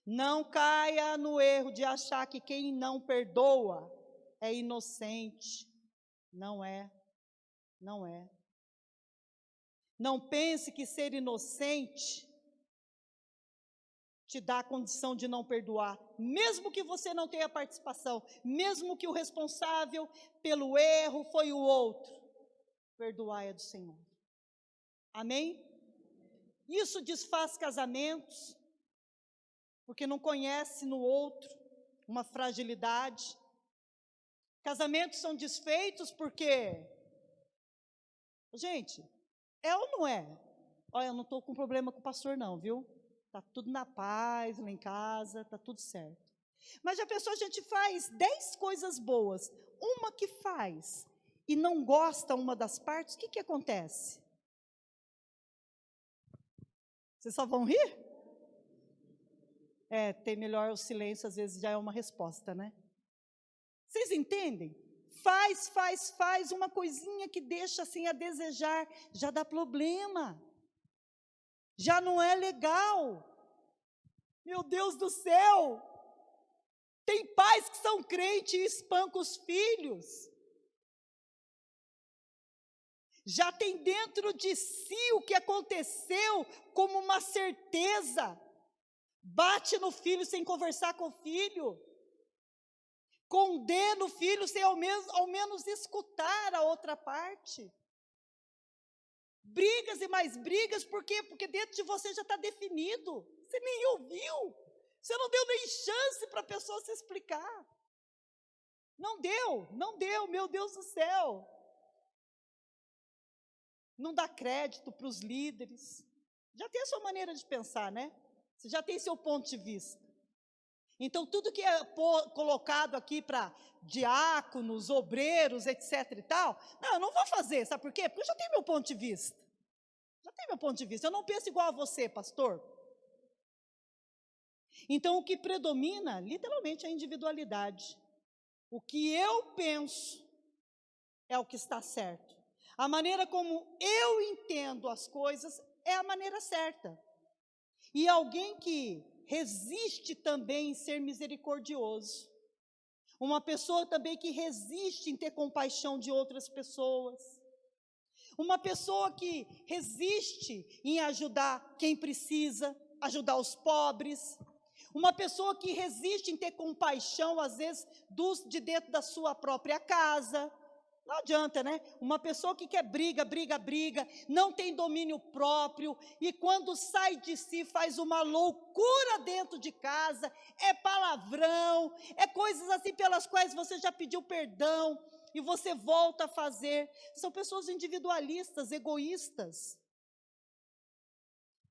Não caia no erro de achar que quem não perdoa é inocente. Não é. Não é. Não pense que ser inocente te dá a condição de não perdoar, mesmo que você não tenha participação, mesmo que o responsável pelo erro foi o outro. Perdoar é do Senhor. Amém? Isso desfaz casamentos, porque não conhece no outro uma fragilidade. Casamentos são desfeitos porque, gente, é ou não é? Olha, eu não estou com problema com o pastor não, viu? Está tudo na paz, lá em casa, está tudo certo. Mas já pensou, a gente faz 10 coisas boas, uma que faz e não gosta uma das partes, o que acontece? Vocês só vão rir? Tem melhor o silêncio, às vezes já é uma resposta, né? Vocês entendem? Faz uma coisinha que deixa assim a desejar, já dá problema. Já não é legal. Meu Deus do céu! Tem pais que são crentes e espancam os filhos. Já tem dentro de si o que aconteceu como uma certeza. Bate no filho sem conversar com o filho. Condena o filho sem ao menos escutar a outra parte. Brigas e mais brigas, por quê? Porque dentro de você já está definido. Você nem ouviu. Você não deu nem chance para a pessoa se explicar. Não deu, meu Deus do céu. Não dá crédito para os líderes. Já tem a sua maneira de pensar, né? Você já tem seu ponto de vista. Então, tudo que é colocado aqui para diáconos, obreiros, etc e tal, não, eu não vou fazer, sabe por quê? Porque eu já tenho meu ponto de vista. Já tenho meu ponto de vista. Eu não penso igual a você, pastor. Então, o que predomina, literalmente, é a individualidade. O que eu penso é o que está certo. A maneira como eu entendo as coisas é a maneira certa. E alguém que resiste também em ser misericordioso. Uma pessoa também que resiste em ter compaixão de outras pessoas. Uma pessoa que resiste em ajudar quem precisa, ajudar os pobres. Uma pessoa que resiste em ter compaixão, às vezes, de dentro da sua própria casa. Não adianta, né? Uma pessoa que quer briga, não tem domínio próprio, e quando sai de si faz uma loucura dentro de casa, é palavrão, é coisas assim pelas quais você já pediu perdão, e você volta a fazer. São pessoas individualistas, egoístas.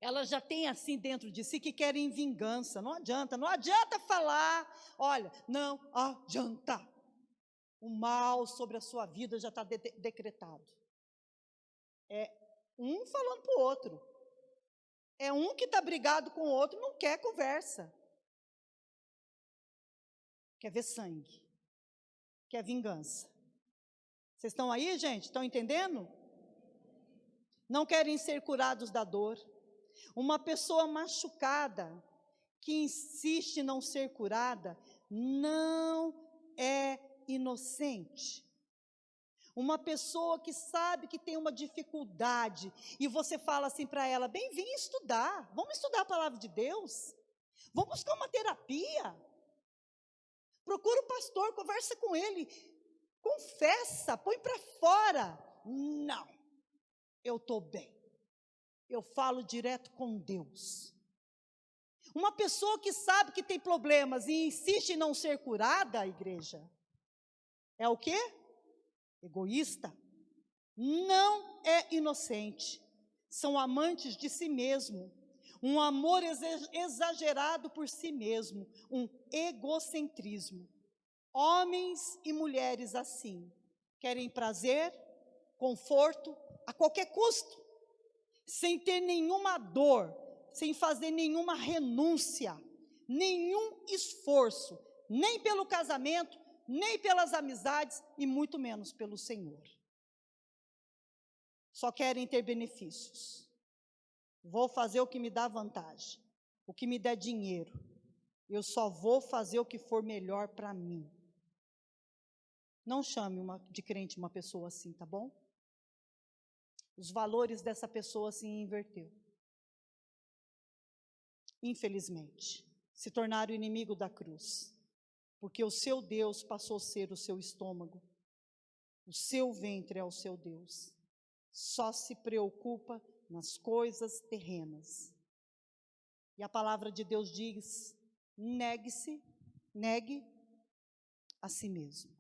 Elas já têm assim dentro de si que querem vingança. Não adianta falar, olha, não adianta. O mal sobre a sua vida já está decretado. É um falando para o outro. É um que está brigado com o outro, não quer conversa. Quer ver sangue. que é vingança. Vocês estão aí, gente? Estão entendendo? Não querem ser curados da dor. Uma pessoa machucada, que insiste em não ser curada, não é inocente. Uma pessoa que sabe que tem uma dificuldade, e você fala assim para ela, bem, vem estudar, vamos estudar a palavra de Deus, vamos buscar uma terapia, procura o pastor, conversa com ele, confessa, põe para fora. Não, eu estou bem, eu falo direto com Deus. Uma pessoa que sabe que tem problemas e insiste em não ser curada, igreja, é o quê? Egoísta. Não é inocente. São amantes de si mesmo. Um amor exagerado por si mesmo. Um egocentrismo. Homens e mulheres assim querem prazer, conforto, a qualquer custo, sem ter nenhuma dor, sem fazer nenhuma renúncia, nenhum esforço, nem pelo casamento, nem pelas amizades e muito menos pelo Senhor. Só querem ter benefícios. Vou fazer o que me dá vantagem, o que me der dinheiro. Eu só vou fazer o que for melhor para mim. Não chame de crente uma pessoa assim, tá bom? Os valores dessa pessoa se inverteu. Infelizmente, se tornaram inimigo da cruz, porque o seu Deus passou a ser o seu estômago, o seu ventre é o seu Deus, só se preocupa nas coisas terrenas. E a palavra de Deus diz, negue a si mesmo.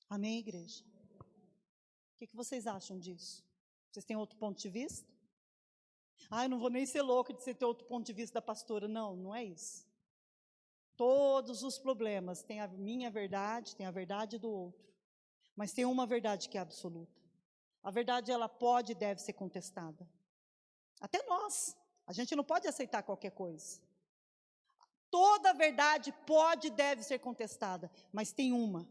Amém, igreja? O que vocês acham disso? Vocês têm outro ponto de vista? Eu não vou nem ser louca de você ter outro ponto de vista da pastora. Não, não é isso. Todos os problemas têm a minha verdade, tem a verdade do outro. Mas tem uma verdade que é absoluta. A verdade, ela pode e deve ser contestada. Até nós. A gente não pode aceitar qualquer coisa. Toda verdade pode e deve ser contestada. Mas tem uma,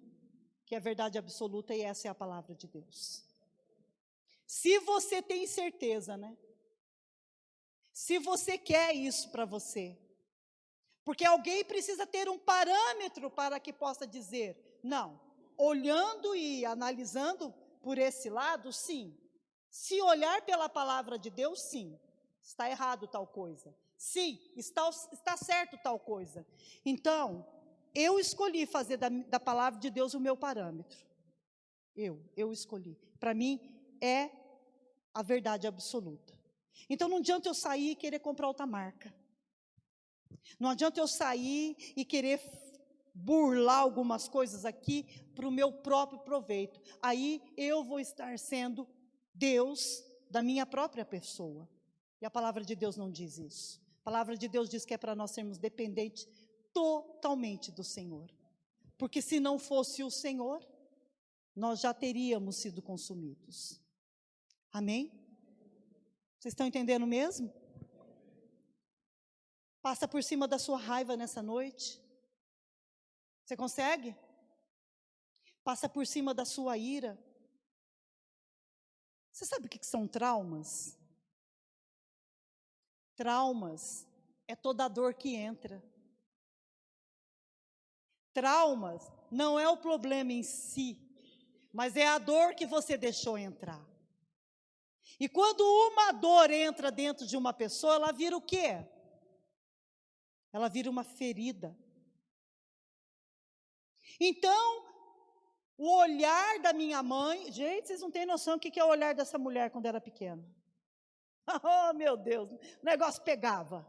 que é a verdade absoluta, e essa é a palavra de Deus. Se você tem certeza, né? Se você quer isso para você, porque alguém precisa ter um parâmetro para que possa dizer, não, olhando e analisando por esse lado, sim. Se olhar pela palavra de Deus, sim, está errado tal coisa. Sim, está certo tal coisa. Então, eu escolhi fazer da palavra de Deus o meu parâmetro. Eu escolhi. Para mim, é a verdade absoluta. Então, não adianta eu sair e querer comprar outra marca. Não adianta eu sair e querer burlar algumas coisas aqui para o meu próprio proveito. Aí eu vou estar sendo Deus da minha própria pessoa. E a palavra de Deus não diz isso. A palavra de Deus diz que é para nós sermos dependentes totalmente do Senhor. Porque se não fosse o Senhor, nós já teríamos sido consumidos. Amém? Vocês estão entendendo mesmo? Passa por cima da sua raiva nessa noite. Você consegue? Passa por cima da sua ira. Você sabe o que são traumas? Traumas é toda a dor que entra. Traumas não é o problema em si, mas é a dor que você deixou entrar. E quando uma dor entra dentro de uma pessoa, ela vira o quê? Ela vira uma ferida. Então, o olhar da minha mãe, gente, vocês não têm noção do que é o olhar dessa mulher quando era pequena. Oh, meu Deus, o negócio pegava.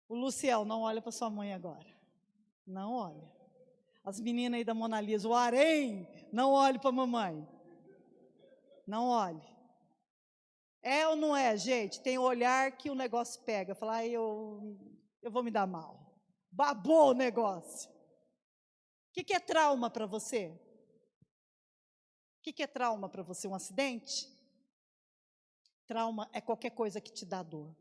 O Luciel, não olha para sua mãe agora. Não olha. As meninas aí da Mona Lisa, o Arém, não olhe para a mamãe. Não olhe. É ou não é, gente? Tem um olhar que o negócio pega. Fala, eu vou me dar mal. Babou o negócio. O que é trauma para você? O que é trauma para você? Um acidente? Trauma é qualquer coisa que te dá dor.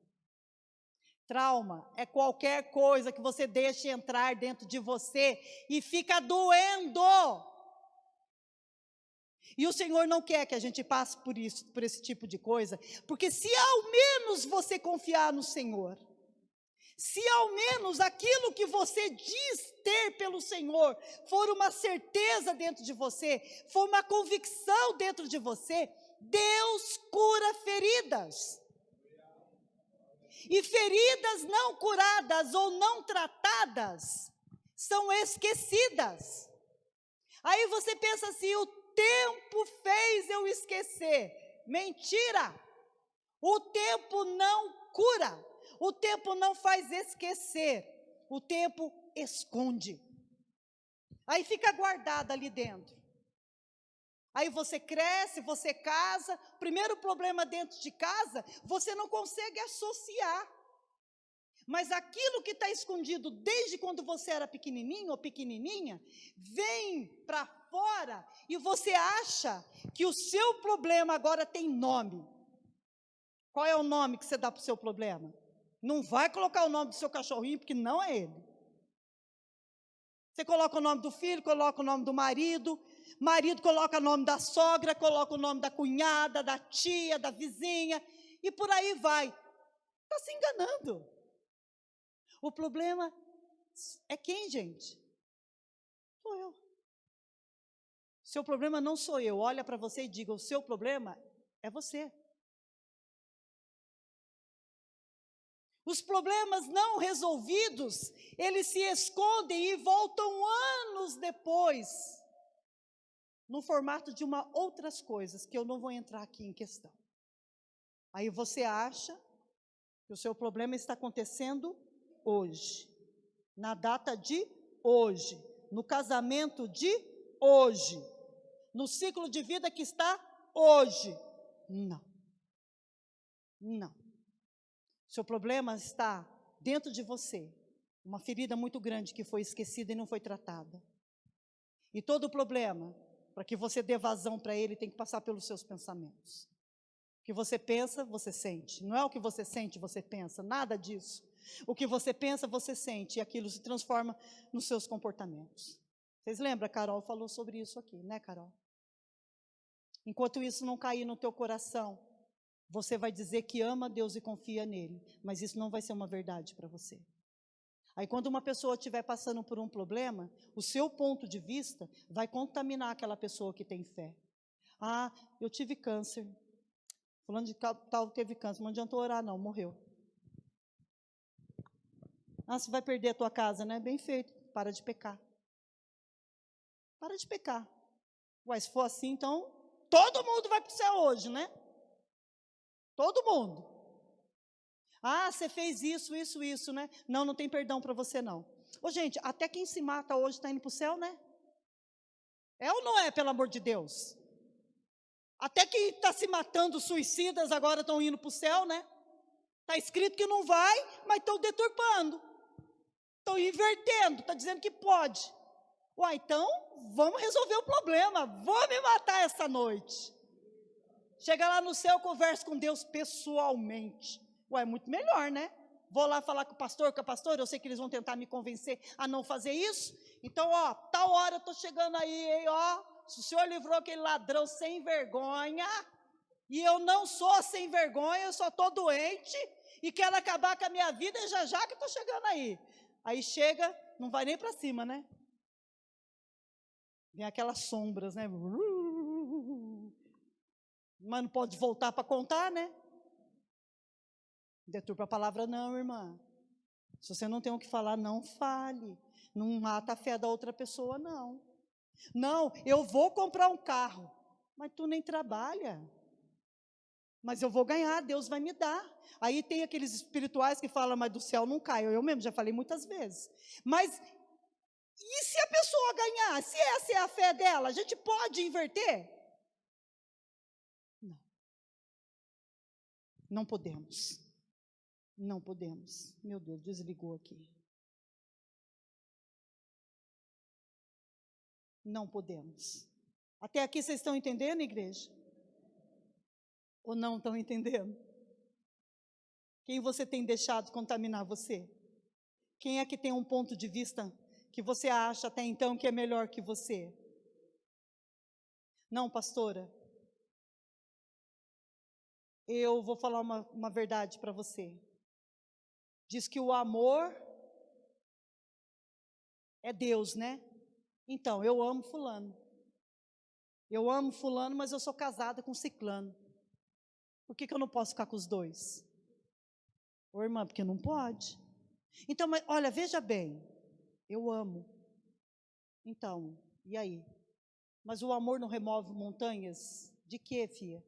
Trauma é qualquer coisa que você deixe entrar dentro de você e fica doendo. E o Senhor não quer que a gente passe por isso, por esse tipo de coisa, porque se ao menos você confiar no Senhor, se ao menos aquilo que você diz ter pelo Senhor for uma certeza dentro de você, for uma convicção dentro de você, Deus cura feridas. E feridas não curadas ou não tratadas são esquecidas. Aí você pensa assim: o tempo fez eu esquecer. Mentira! O tempo não cura, o tempo não faz esquecer, o tempo esconde. Aí fica guardado ali dentro. Aí você cresce, você casa, primeiro problema dentro de casa, você não consegue associar. Mas aquilo que está escondido desde quando você era pequenininho ou pequenininha, vem para fora e você acha que o seu problema agora tem nome. Qual é o nome que você dá para o seu problema? Não vai colocar o nome do seu cachorrinho, porque não é ele. Você coloca o nome do filho, coloca o nome do marido coloca o nome da sogra, coloca o nome da cunhada, da tia, da vizinha, e por aí vai. Está se enganando. O problema é quem, gente? Sou eu. Seu problema não sou eu. Olha para você e diga: o seu problema é você. Os problemas não resolvidos, eles se escondem e voltam anos depois, no formato de outras coisas, que eu não vou entrar aqui em questão. Aí você acha que o seu problema está acontecendo hoje, na data de hoje, no casamento de hoje, no ciclo de vida que está hoje. Não. Não. Seu problema está dentro de você, uma ferida muito grande que foi esquecida e não foi tratada. E todo problema, para que você dê vazão para ele, tem que passar pelos seus pensamentos. O que você pensa, você sente. Não é o que você sente, você pensa, nada disso. O que você pensa, você sente, e aquilo se transforma nos seus comportamentos. Vocês lembram? A Carol falou sobre isso aqui, né, Carol? Enquanto isso não cair no teu coração, você vai dizer que ama Deus e confia nele, mas isso não vai ser uma verdade para você. Aí quando uma pessoa estiver passando por um problema, o seu ponto de vista vai contaminar aquela pessoa que tem fé. Ah, eu tive câncer. Fulano de tal teve câncer, não adiantou orar não, morreu. Ah, você vai perder a tua casa, né? Bem feito, para de pecar. Para de pecar. Ué, se for assim, então, todo mundo vai para o céu hoje, né? Todo mundo. Ah, você fez isso, né? Não, não tem perdão para você, não. Ô, gente, até quem se mata hoje está indo para o céu, né? É ou não é, pelo amor de Deus? Até quem está se matando, suicidas, agora estão indo para o céu, né? Está escrito que não vai, mas estão deturpando. Estão invertendo, está dizendo que pode. Ué, então, vamos resolver o problema. Vou me matar essa noite. Chega lá no céu, converso com Deus pessoalmente. Ué, é muito melhor, né? Vou lá falar com o pastor, eu sei que eles vão tentar me convencer a não fazer isso. Então, ó, tal hora eu estou chegando aí, hein, ó. Se o senhor livrou aquele ladrão sem vergonha, e eu não sou sem vergonha, eu só estou doente, e quero acabar com a minha vida, já que estou chegando aí. Aí chega, não vai nem para cima, né? Vem aquelas sombras, né? Mas não pode voltar para contar, né? Deturpa a palavra não, irmã. Se você não tem o que falar, não fale. Não mata a fé da outra pessoa, não. Não, eu vou comprar um carro, mas tu nem trabalha. Mas eu vou ganhar, Deus vai me dar. Aí tem aqueles espirituais que falam, mas do céu não cai. Eu mesmo já falei muitas vezes. Mas e se a pessoa ganhar? Se essa é a fé dela, a gente pode inverter? Não. Não podemos. Não podemos. Meu Deus, desligou aqui. Não podemos. Até aqui vocês estão entendendo, igreja? Ou não estão entendendo? Quem você tem deixado contaminar você? Quem é que tem um ponto de vista que você acha até então que é melhor que você? Não, pastora, eu vou falar uma verdade para você. Diz que o amor é Deus, né? Então, eu amo fulano. Eu amo fulano, mas eu sou casada com ciclano. Por que eu não posso ficar com os dois? Ô, irmã, porque não pode. Então, mas, olha, veja bem, eu amo. Então, e aí? Mas o amor não remove montanhas? De quê, filha?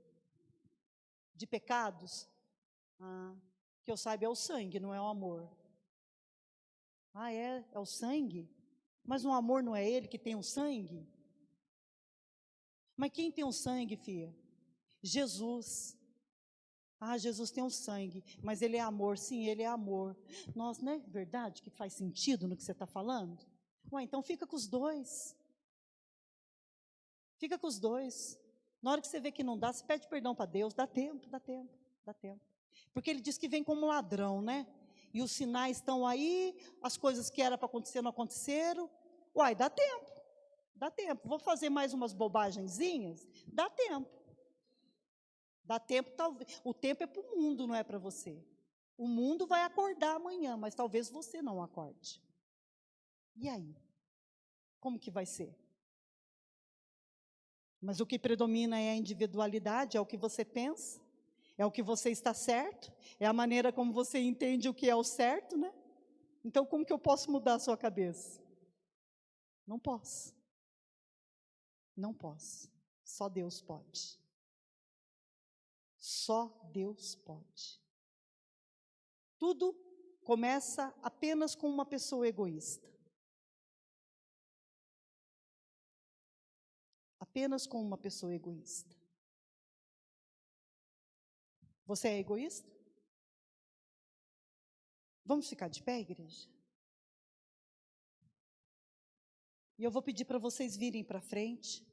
De pecados? Ah, que eu saiba é o sangue, não é o amor. Ah, é? É o sangue? Mas o amor não é ele que tem o sangue? Mas quem tem o sangue, filha? Jesus. Ah, Jesus tem o sangue, mas ele é amor. Sim, ele é amor. Nossa, não é verdade que faz sentido no que você está falando? Ué, então fica com os dois. Fica com os dois. Na hora que você vê que não dá, você pede perdão para Deus. Dá tempo, dá tempo, dá tempo. Porque ele diz que vem como ladrão, né? E os sinais estão aí, as coisas que era para acontecer não aconteceram. Uai, dá tempo, dá tempo. Vou fazer mais umas bobagenzinhas? Dá tempo. Dá tempo, talvez. O tempo é para o mundo, não é para você. O mundo vai acordar amanhã, mas talvez você não acorde. E aí? Como que vai ser? Mas o que predomina é a individualidade, é o que você pensa, é o que você está certo, é a maneira como você entende o que é o certo, né? Então, como que eu posso mudar a sua cabeça? Não posso. Não posso. Só Deus pode. Só Deus pode. Tudo começa apenas com uma pessoa egoísta. Apenas com uma pessoa egoísta. Você é egoísta? Vamos ficar de pé, igreja? E eu vou pedir para vocês virem para frente.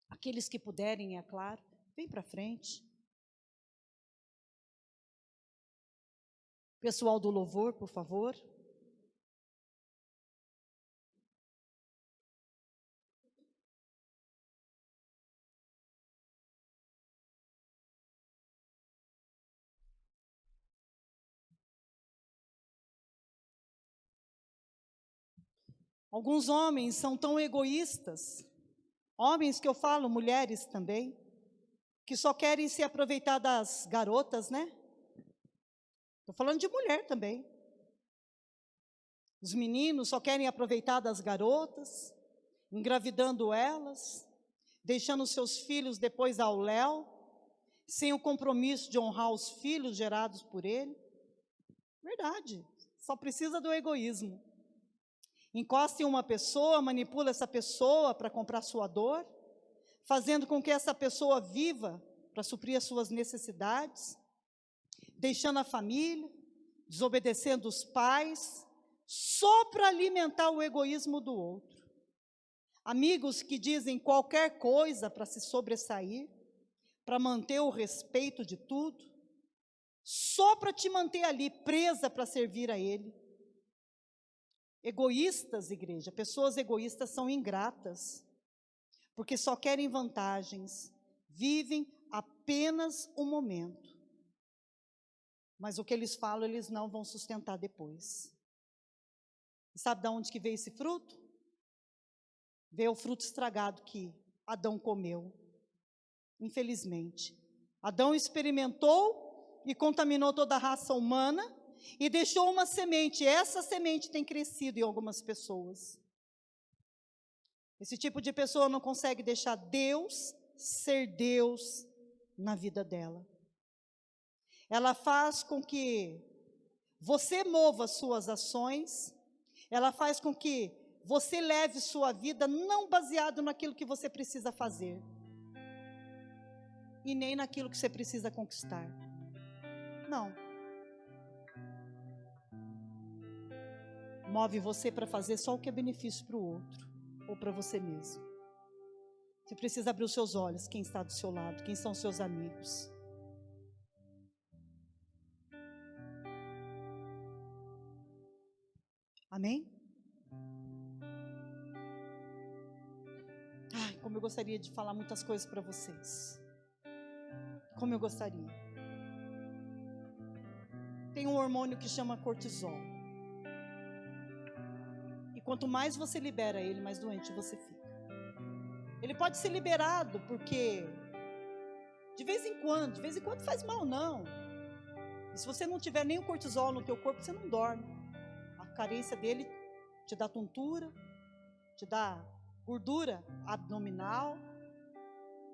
Aqueles que puderem, é claro, vem para frente. Pessoal do louvor, por favor. Alguns homens são tão egoístas, homens que eu falo, mulheres também, que só querem se aproveitar das garotas, né? Estou falando de mulher também. Os meninos só querem aproveitar das garotas, engravidando elas, deixando seus filhos depois ao léu, sem o compromisso de honrar os filhos gerados por ele. Verdade, só precisa do egoísmo. Encosta em uma pessoa, manipula essa pessoa para comprar sua dor, fazendo com que essa pessoa viva para suprir as suas necessidades, deixando a família, desobedecendo os pais, só para alimentar o egoísmo do outro. Amigos que dizem qualquer coisa para se sobressair, para manter o respeito de tudo, só para te manter ali presa para servir a ele. Egoístas, igreja, pessoas egoístas são ingratas, porque só querem vantagens, vivem apenas um momento. Mas o que eles falam, eles não vão sustentar depois. E sabe de onde que veio esse fruto? Veio o fruto estragado que Adão comeu. Infelizmente. Adão experimentou e contaminou toda a raça humana e deixou uma semente. Essa semente tem crescido em algumas pessoas. Esse tipo de pessoa não consegue deixar Deus ser Deus na vida dela. Ela faz com que você mova suas ações, ela faz com que você leve sua vida não baseado naquilo que você precisa fazer, e nem naquilo que você precisa conquistar. Não. Move você para fazer só o que é benefício para o outro, ou para você mesmo. Você precisa abrir os seus olhos, quem está do seu lado, quem são os seus amigos. Amém? Ai, como eu gostaria de falar muitas coisas para vocês. Como eu gostaria. Tem um hormônio que chama cortisol. E quanto mais você libera ele, mais doente você fica. Ele pode ser liberado porque de vez em quando faz mal não. E se você não tiver nem o cortisol no teu corpo, você não dorme. A carência dele te dá tontura, te dá gordura abdominal.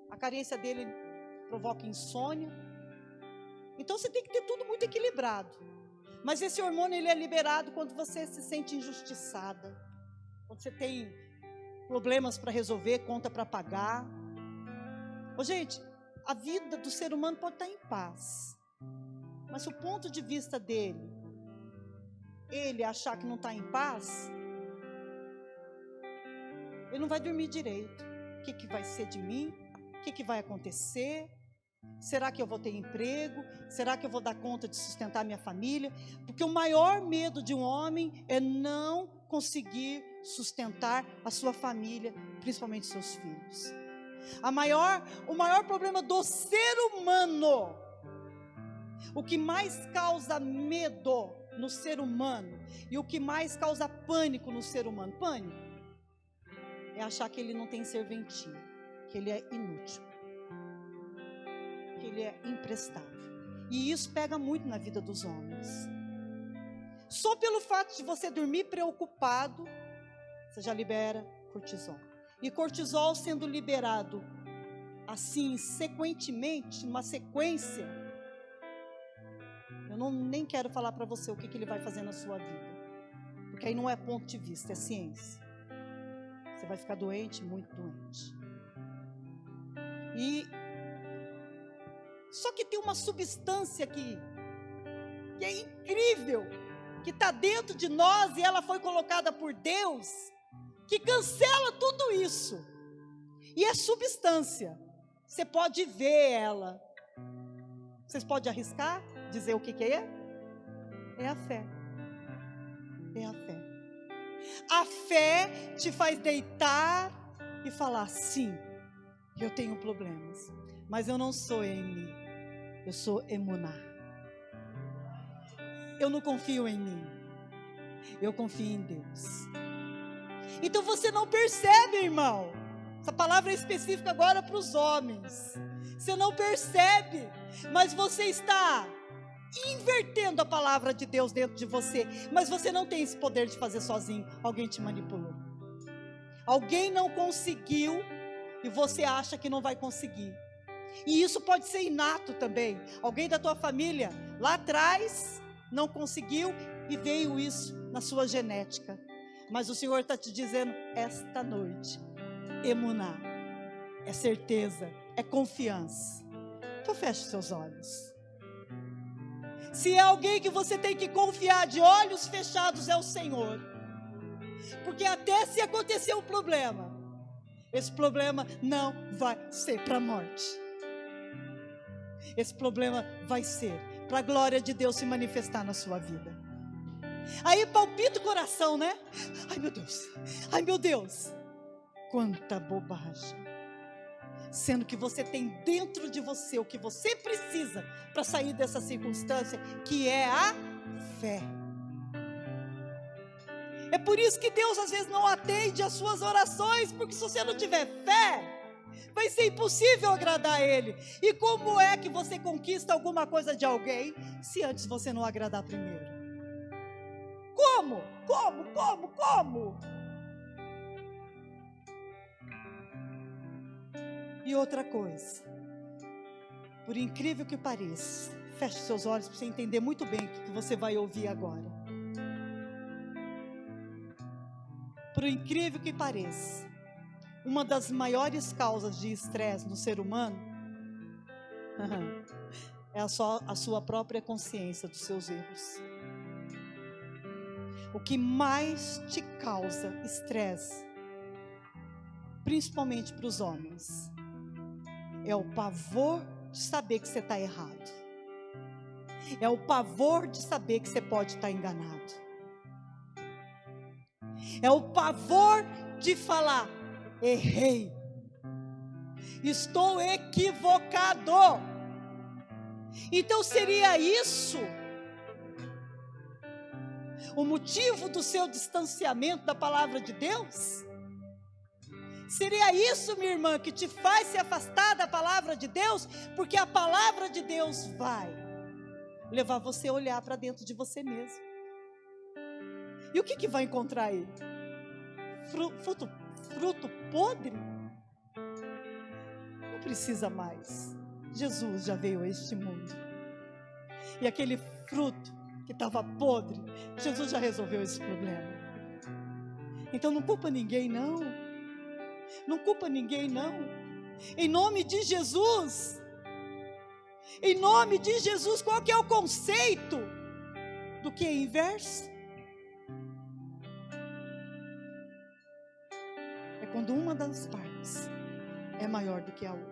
A carência dele provoca insônia. Então você tem que ter tudo muito equilibrado. Mas esse hormônio ele é liberado quando você se sente injustiçada, quando você tem problemas para resolver, conta para pagar. Ô, gente, a vida do ser humano pode estar em paz, mas se o ponto de vista dele, ele achar que não está em paz, ele não vai dormir direito. O que vai ser de mim? O que vai acontecer? Será que eu vou ter emprego? Será que eu vou dar conta de sustentar minha família? Porque o maior medo de um homem é não conseguir sustentar a sua família, principalmente seus filhos. O maior problema do ser humano, o que mais causa medo no ser humano e o que mais causa pânico no ser humano, pânico, é achar que ele não tem serventia, que ele é inútil, que ele é imprestável. E isso pega muito na vida dos homens. Só pelo fato de você dormir preocupado, você já libera cortisol. E cortisol sendo liberado assim, sequentemente, uma sequência, eu nem quero falar para você o que ele vai fazer na sua vida. Porque aí não é ponto de vista, é ciência. Você vai ficar doente, muito doente. Só que tem uma substância que é incrível, que está dentro de nós e ela foi colocada por Deus, que cancela tudo isso. E é substância. Você pode ver ela. Vocês podem arriscar? Dizer o que é? É a fé. É a fé. A fé te faz deitar e falar: sim, eu tenho problemas, mas eu não sou Emi, eu sou Emuná. Eu não confio em mim, eu confio em Deus. Então você não percebe, irmão. Essa palavra é específica agora para os homens. Você não percebe, mas você está invertendo a palavra de Deus dentro de você. Mas você não tem esse poder de fazer sozinho. Alguém te manipulou. Alguém não conseguiu e você acha que não vai conseguir. E isso pode ser inato também. Alguém da tua família lá atrás não conseguiu e veio isso na sua genética. Mas o Senhor está te dizendo esta noite: emuná, é certeza, é confiança. Então feche seus olhos. Se é alguém que você tem que confiar de olhos fechados, é o Senhor. Porque até se acontecer um problema, esse problema não vai ser para a morte. Esse problema vai ser para a glória de Deus se manifestar na sua vida. Aí palpita o coração, né? Ai meu Deus, ai meu Deus. Quanta bobagem. Sendo que você tem dentro de você o que você precisa para sair dessa circunstância, que é a fé. É por isso que Deus às vezes não atende às suas orações, porque se você não tiver fé, vai ser impossível agradar a Ele. E como é que você conquista alguma coisa de alguém, se antes você não agradar primeiro? Como? E outra coisa, por incrível que pareça, feche seus olhos para você entender muito bem o que você vai ouvir agora. Por incrível que pareça, uma das maiores causas de estresse no ser humano é a sua própria consciência dos seus erros. O que mais te causa estresse, principalmente para os homens, é o pavor de saber que você está errado. É o pavor de saber que você pode estar enganado. É o pavor de falar: errei, estou equivocado. Então seria isso o motivo do seu distanciamento da palavra de Deus? Seria isso, minha irmã, que te faz se afastar da palavra de Deus? Porque a palavra de Deus vai levar você a olhar para dentro de você mesmo. E o que vai encontrar aí? Fruto podre? Não precisa mais. Jesus já veio a este mundo. E aquele fruto que estava podre, Jesus já resolveu esse problema. Então não culpa ninguém, não. Não culpa ninguém, não. Em nome de Jesus. Em nome de Jesus, qual que é o conceito do que é inverso? É quando uma das partes é maior do que a outra.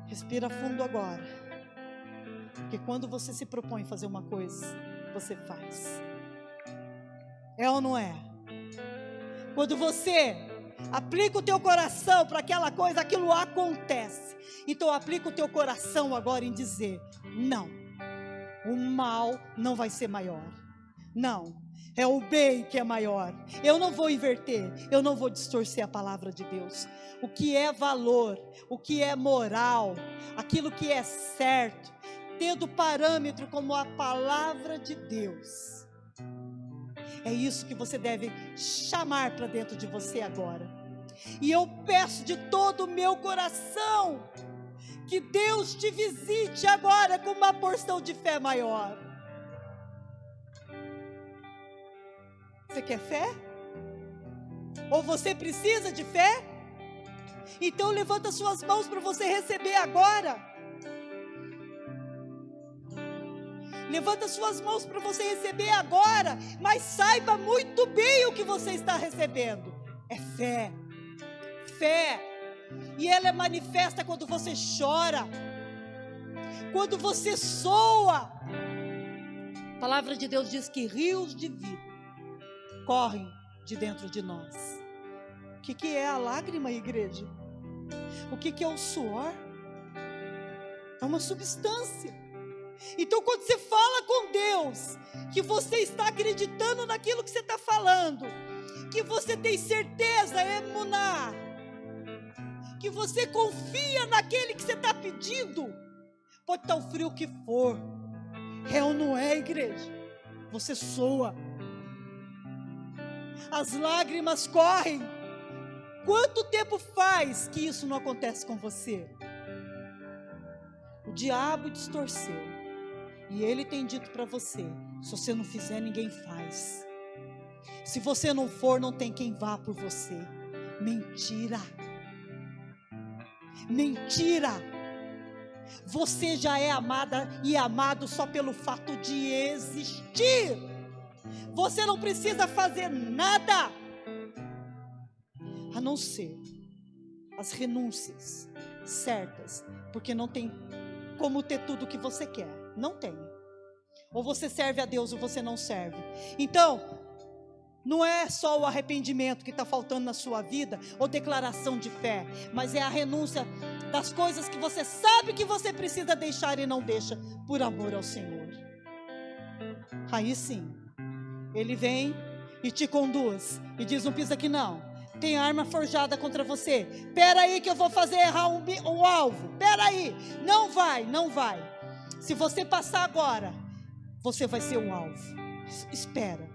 Respira fundo agora. Porque quando você se propõe a fazer uma coisa, você faz. É ou não é? Quando você aplica o teu coração para aquela coisa, aquilo acontece. Então aplica o teu coração agora em dizer: não, o mal não vai ser maior. Não, é o bem que é maior. Eu não vou inverter, eu não vou distorcer a palavra de Deus. O que é valor, o que é moral, aquilo que é certo, tendo parâmetro como a palavra de Deus. É isso que você deve chamar para dentro de você agora. E eu peço de todo o meu coração que Deus te visite agora com uma porção de fé maior. Você quer fé? Ou você precisa de fé? Então levanta suas mãos para você receber agora. Levanta suas mãos para você receber agora. Mas saiba muito bem o que você está recebendo. É fé. Fé. E ela é manifesta quando você chora. Quando você soa. A palavra de Deus diz que rios de vida correm de dentro de nós. O que é a lágrima, igreja? O que é o suor? É uma substância. Então quando você fala com Deus, que você está acreditando naquilo que você está falando, que você tem certeza, emuná, que você confia naquele que você está pedindo, pode estar o frio que for, é ou não é, igreja? Você soa, as lágrimas correm. Quanto tempo faz que isso não acontece com você? O diabo distorceu. E ele tem dito para você: se você não fizer, ninguém faz. Se você não for, não tem quem vá por você. Mentira. Mentira. Você já é amada e amado só pelo fato de existir. Você não precisa fazer nada, a não ser as renúncias certas, porque não tem como ter tudo o que você quer. Não tem. Ou você serve a Deus ou você não serve. Então, não é só o arrependimento que está faltando na sua vida, ou declaração de fé, mas é a renúncia das coisas que você sabe que você precisa deixar e não deixa, por amor ao Senhor. Aí sim, Ele vem e te conduz e diz: não pisa aqui não, tem arma forjada contra você. Espera aí que eu vou fazer errar um alvo. Espera aí, não vai, não vai. Se você passar agora, você vai ser um alvo. Espera.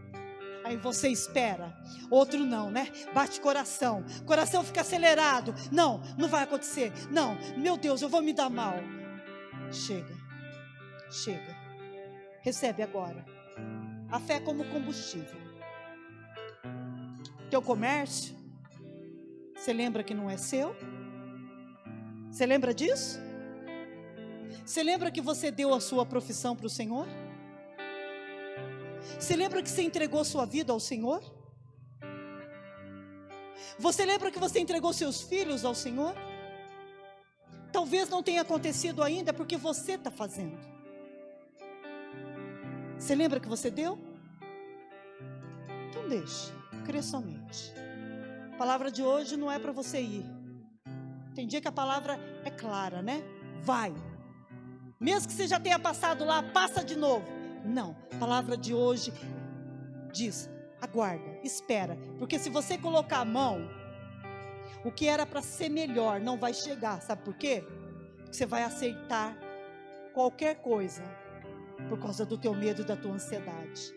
Aí você espera. Outro não, né? Bate coração. Coração fica acelerado. Não, não vai acontecer. Não, meu Deus, eu vou me dar mal. Chega. Chega. Recebe agora. A fé como combustível. Teu comércio, você lembra que não é seu? Você lembra disso? Você lembra que você deu a sua profissão para o Senhor? Você lembra que você entregou sua vida ao Senhor? Você lembra que você entregou seus filhos ao Senhor? Talvez não tenha acontecido ainda porque você está fazendo. Você lembra que você deu? Então deixe, crê somente. A palavra de hoje não é para você ir. Tem dia que a palavra é clara, né? Vai. Mesmo que você já tenha passado lá, passa de novo. Não, a palavra de hoje diz, aguarda, espera. Porque se você colocar a mão, o que era para ser melhor não vai chegar. Sabe por quê? Porque você vai aceitar qualquer coisa por causa do teu medo e da tua ansiedade.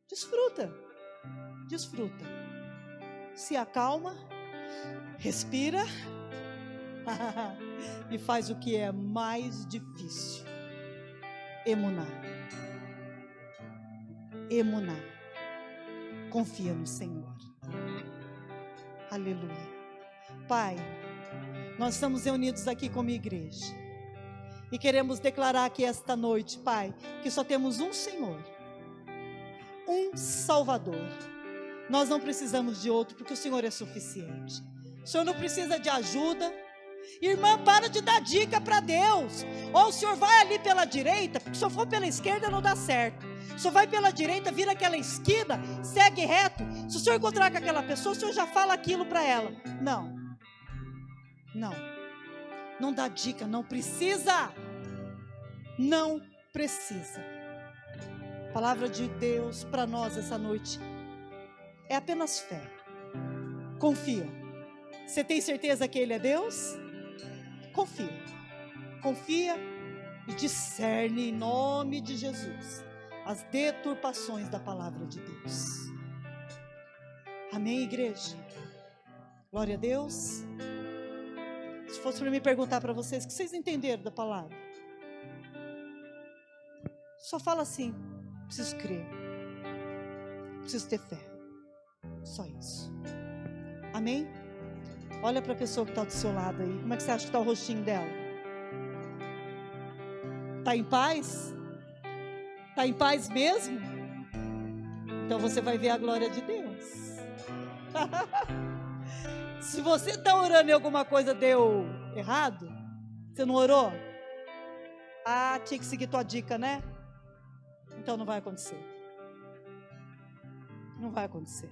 Desfruta, desfruta. Se acalma, respira e faz o que é mais difícil. Emuná. Emuná. Confia no Senhor. Aleluia. Pai, nós estamos reunidos aqui como igreja e queremos declarar aqui esta noite, Pai, que só temos um Senhor, um Salvador. Nós não precisamos de outro, porque o Senhor é suficiente. O Senhor não precisa de ajuda. Irmã, para de dar dica para Deus. Ou o senhor vai ali pela direita, porque se eu for pela esquerda não dá certo. O senhor vai pela direita, vira aquela esquina, segue reto. Se o senhor encontrar com aquela pessoa, o senhor já fala aquilo para ela. Não, não, não dá dica, não precisa. Não precisa. A palavra de Deus para nós essa noite é apenas fé. Confia. Você tem certeza que Ele é Deus? Confia. Confia e discerne em nome de Jesus as deturpações da palavra de Deus. Amém, igreja? Glória a Deus. Se fosse para me perguntar para vocês, o que vocês entenderam da palavra? Só fala assim, preciso crer, preciso ter fé, só isso. Amém? Olha para a pessoa que está do seu lado aí, como é que você acha que está o rostinho dela? Está em paz? Está em paz mesmo? Então você vai ver a glória de Deus. Se você está orando e alguma coisa deu errado, você não orou? Ah, tinha que seguir tua dica, né? Então não vai acontecer. Não vai acontecer.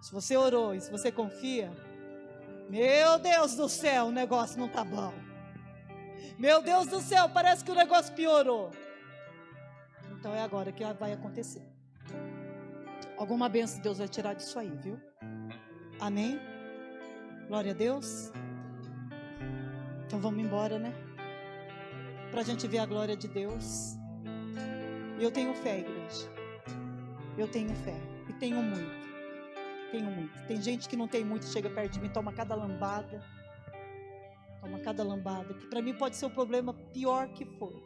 Se você orou e se você confia, meu Deus do céu, o negócio não está bom. Meu Deus do céu, parece que o negócio piorou. Então é agora que vai acontecer. Alguma bênção Deus vai tirar disso aí, viu? Amém? Glória a Deus. Então vamos embora, né? Para a gente ver a glória de Deus. E eu tenho fé, igreja. Eu tenho fé. E tenho muito. Tenho muito. Tem gente que não tem muito, chega perto de mim, toma cada lambada. Toma cada lambada. Que para mim pode ser o problema pior que for.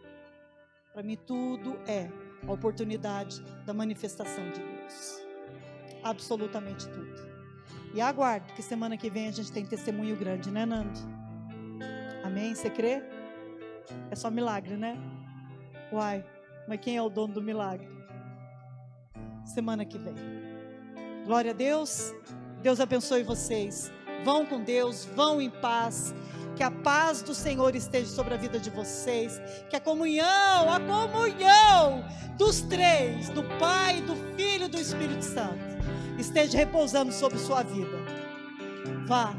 Para mim tudo é a oportunidade da manifestação de Deus. Absolutamente tudo. E aguarde, que semana que vem a gente tem testemunho grande, né, Nando? Amém? Você crê? É só milagre, né? Uai, mas quem é o dono do milagre? Semana que vem. Glória a Deus. Deus abençoe vocês. Vão com Deus, vão em paz. Que a paz do Senhor esteja sobre a vida de vocês. Que a comunhão dos três, do Pai, do Filho e do Espírito Santo, esteja repousando sobre sua vida. Vá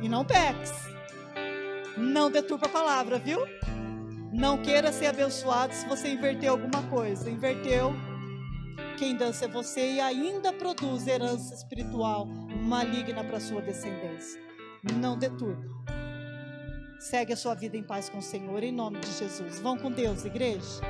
e não peques. Não deturpa a palavra, viu? Não queira ser abençoado se você inverter alguma coisa. Inverteu, quem dança é você e ainda produz herança espiritual maligna para a sua descendência. Não deturpa. Segue a sua vida em paz com o Senhor, em nome de Jesus. Vão com Deus, igreja.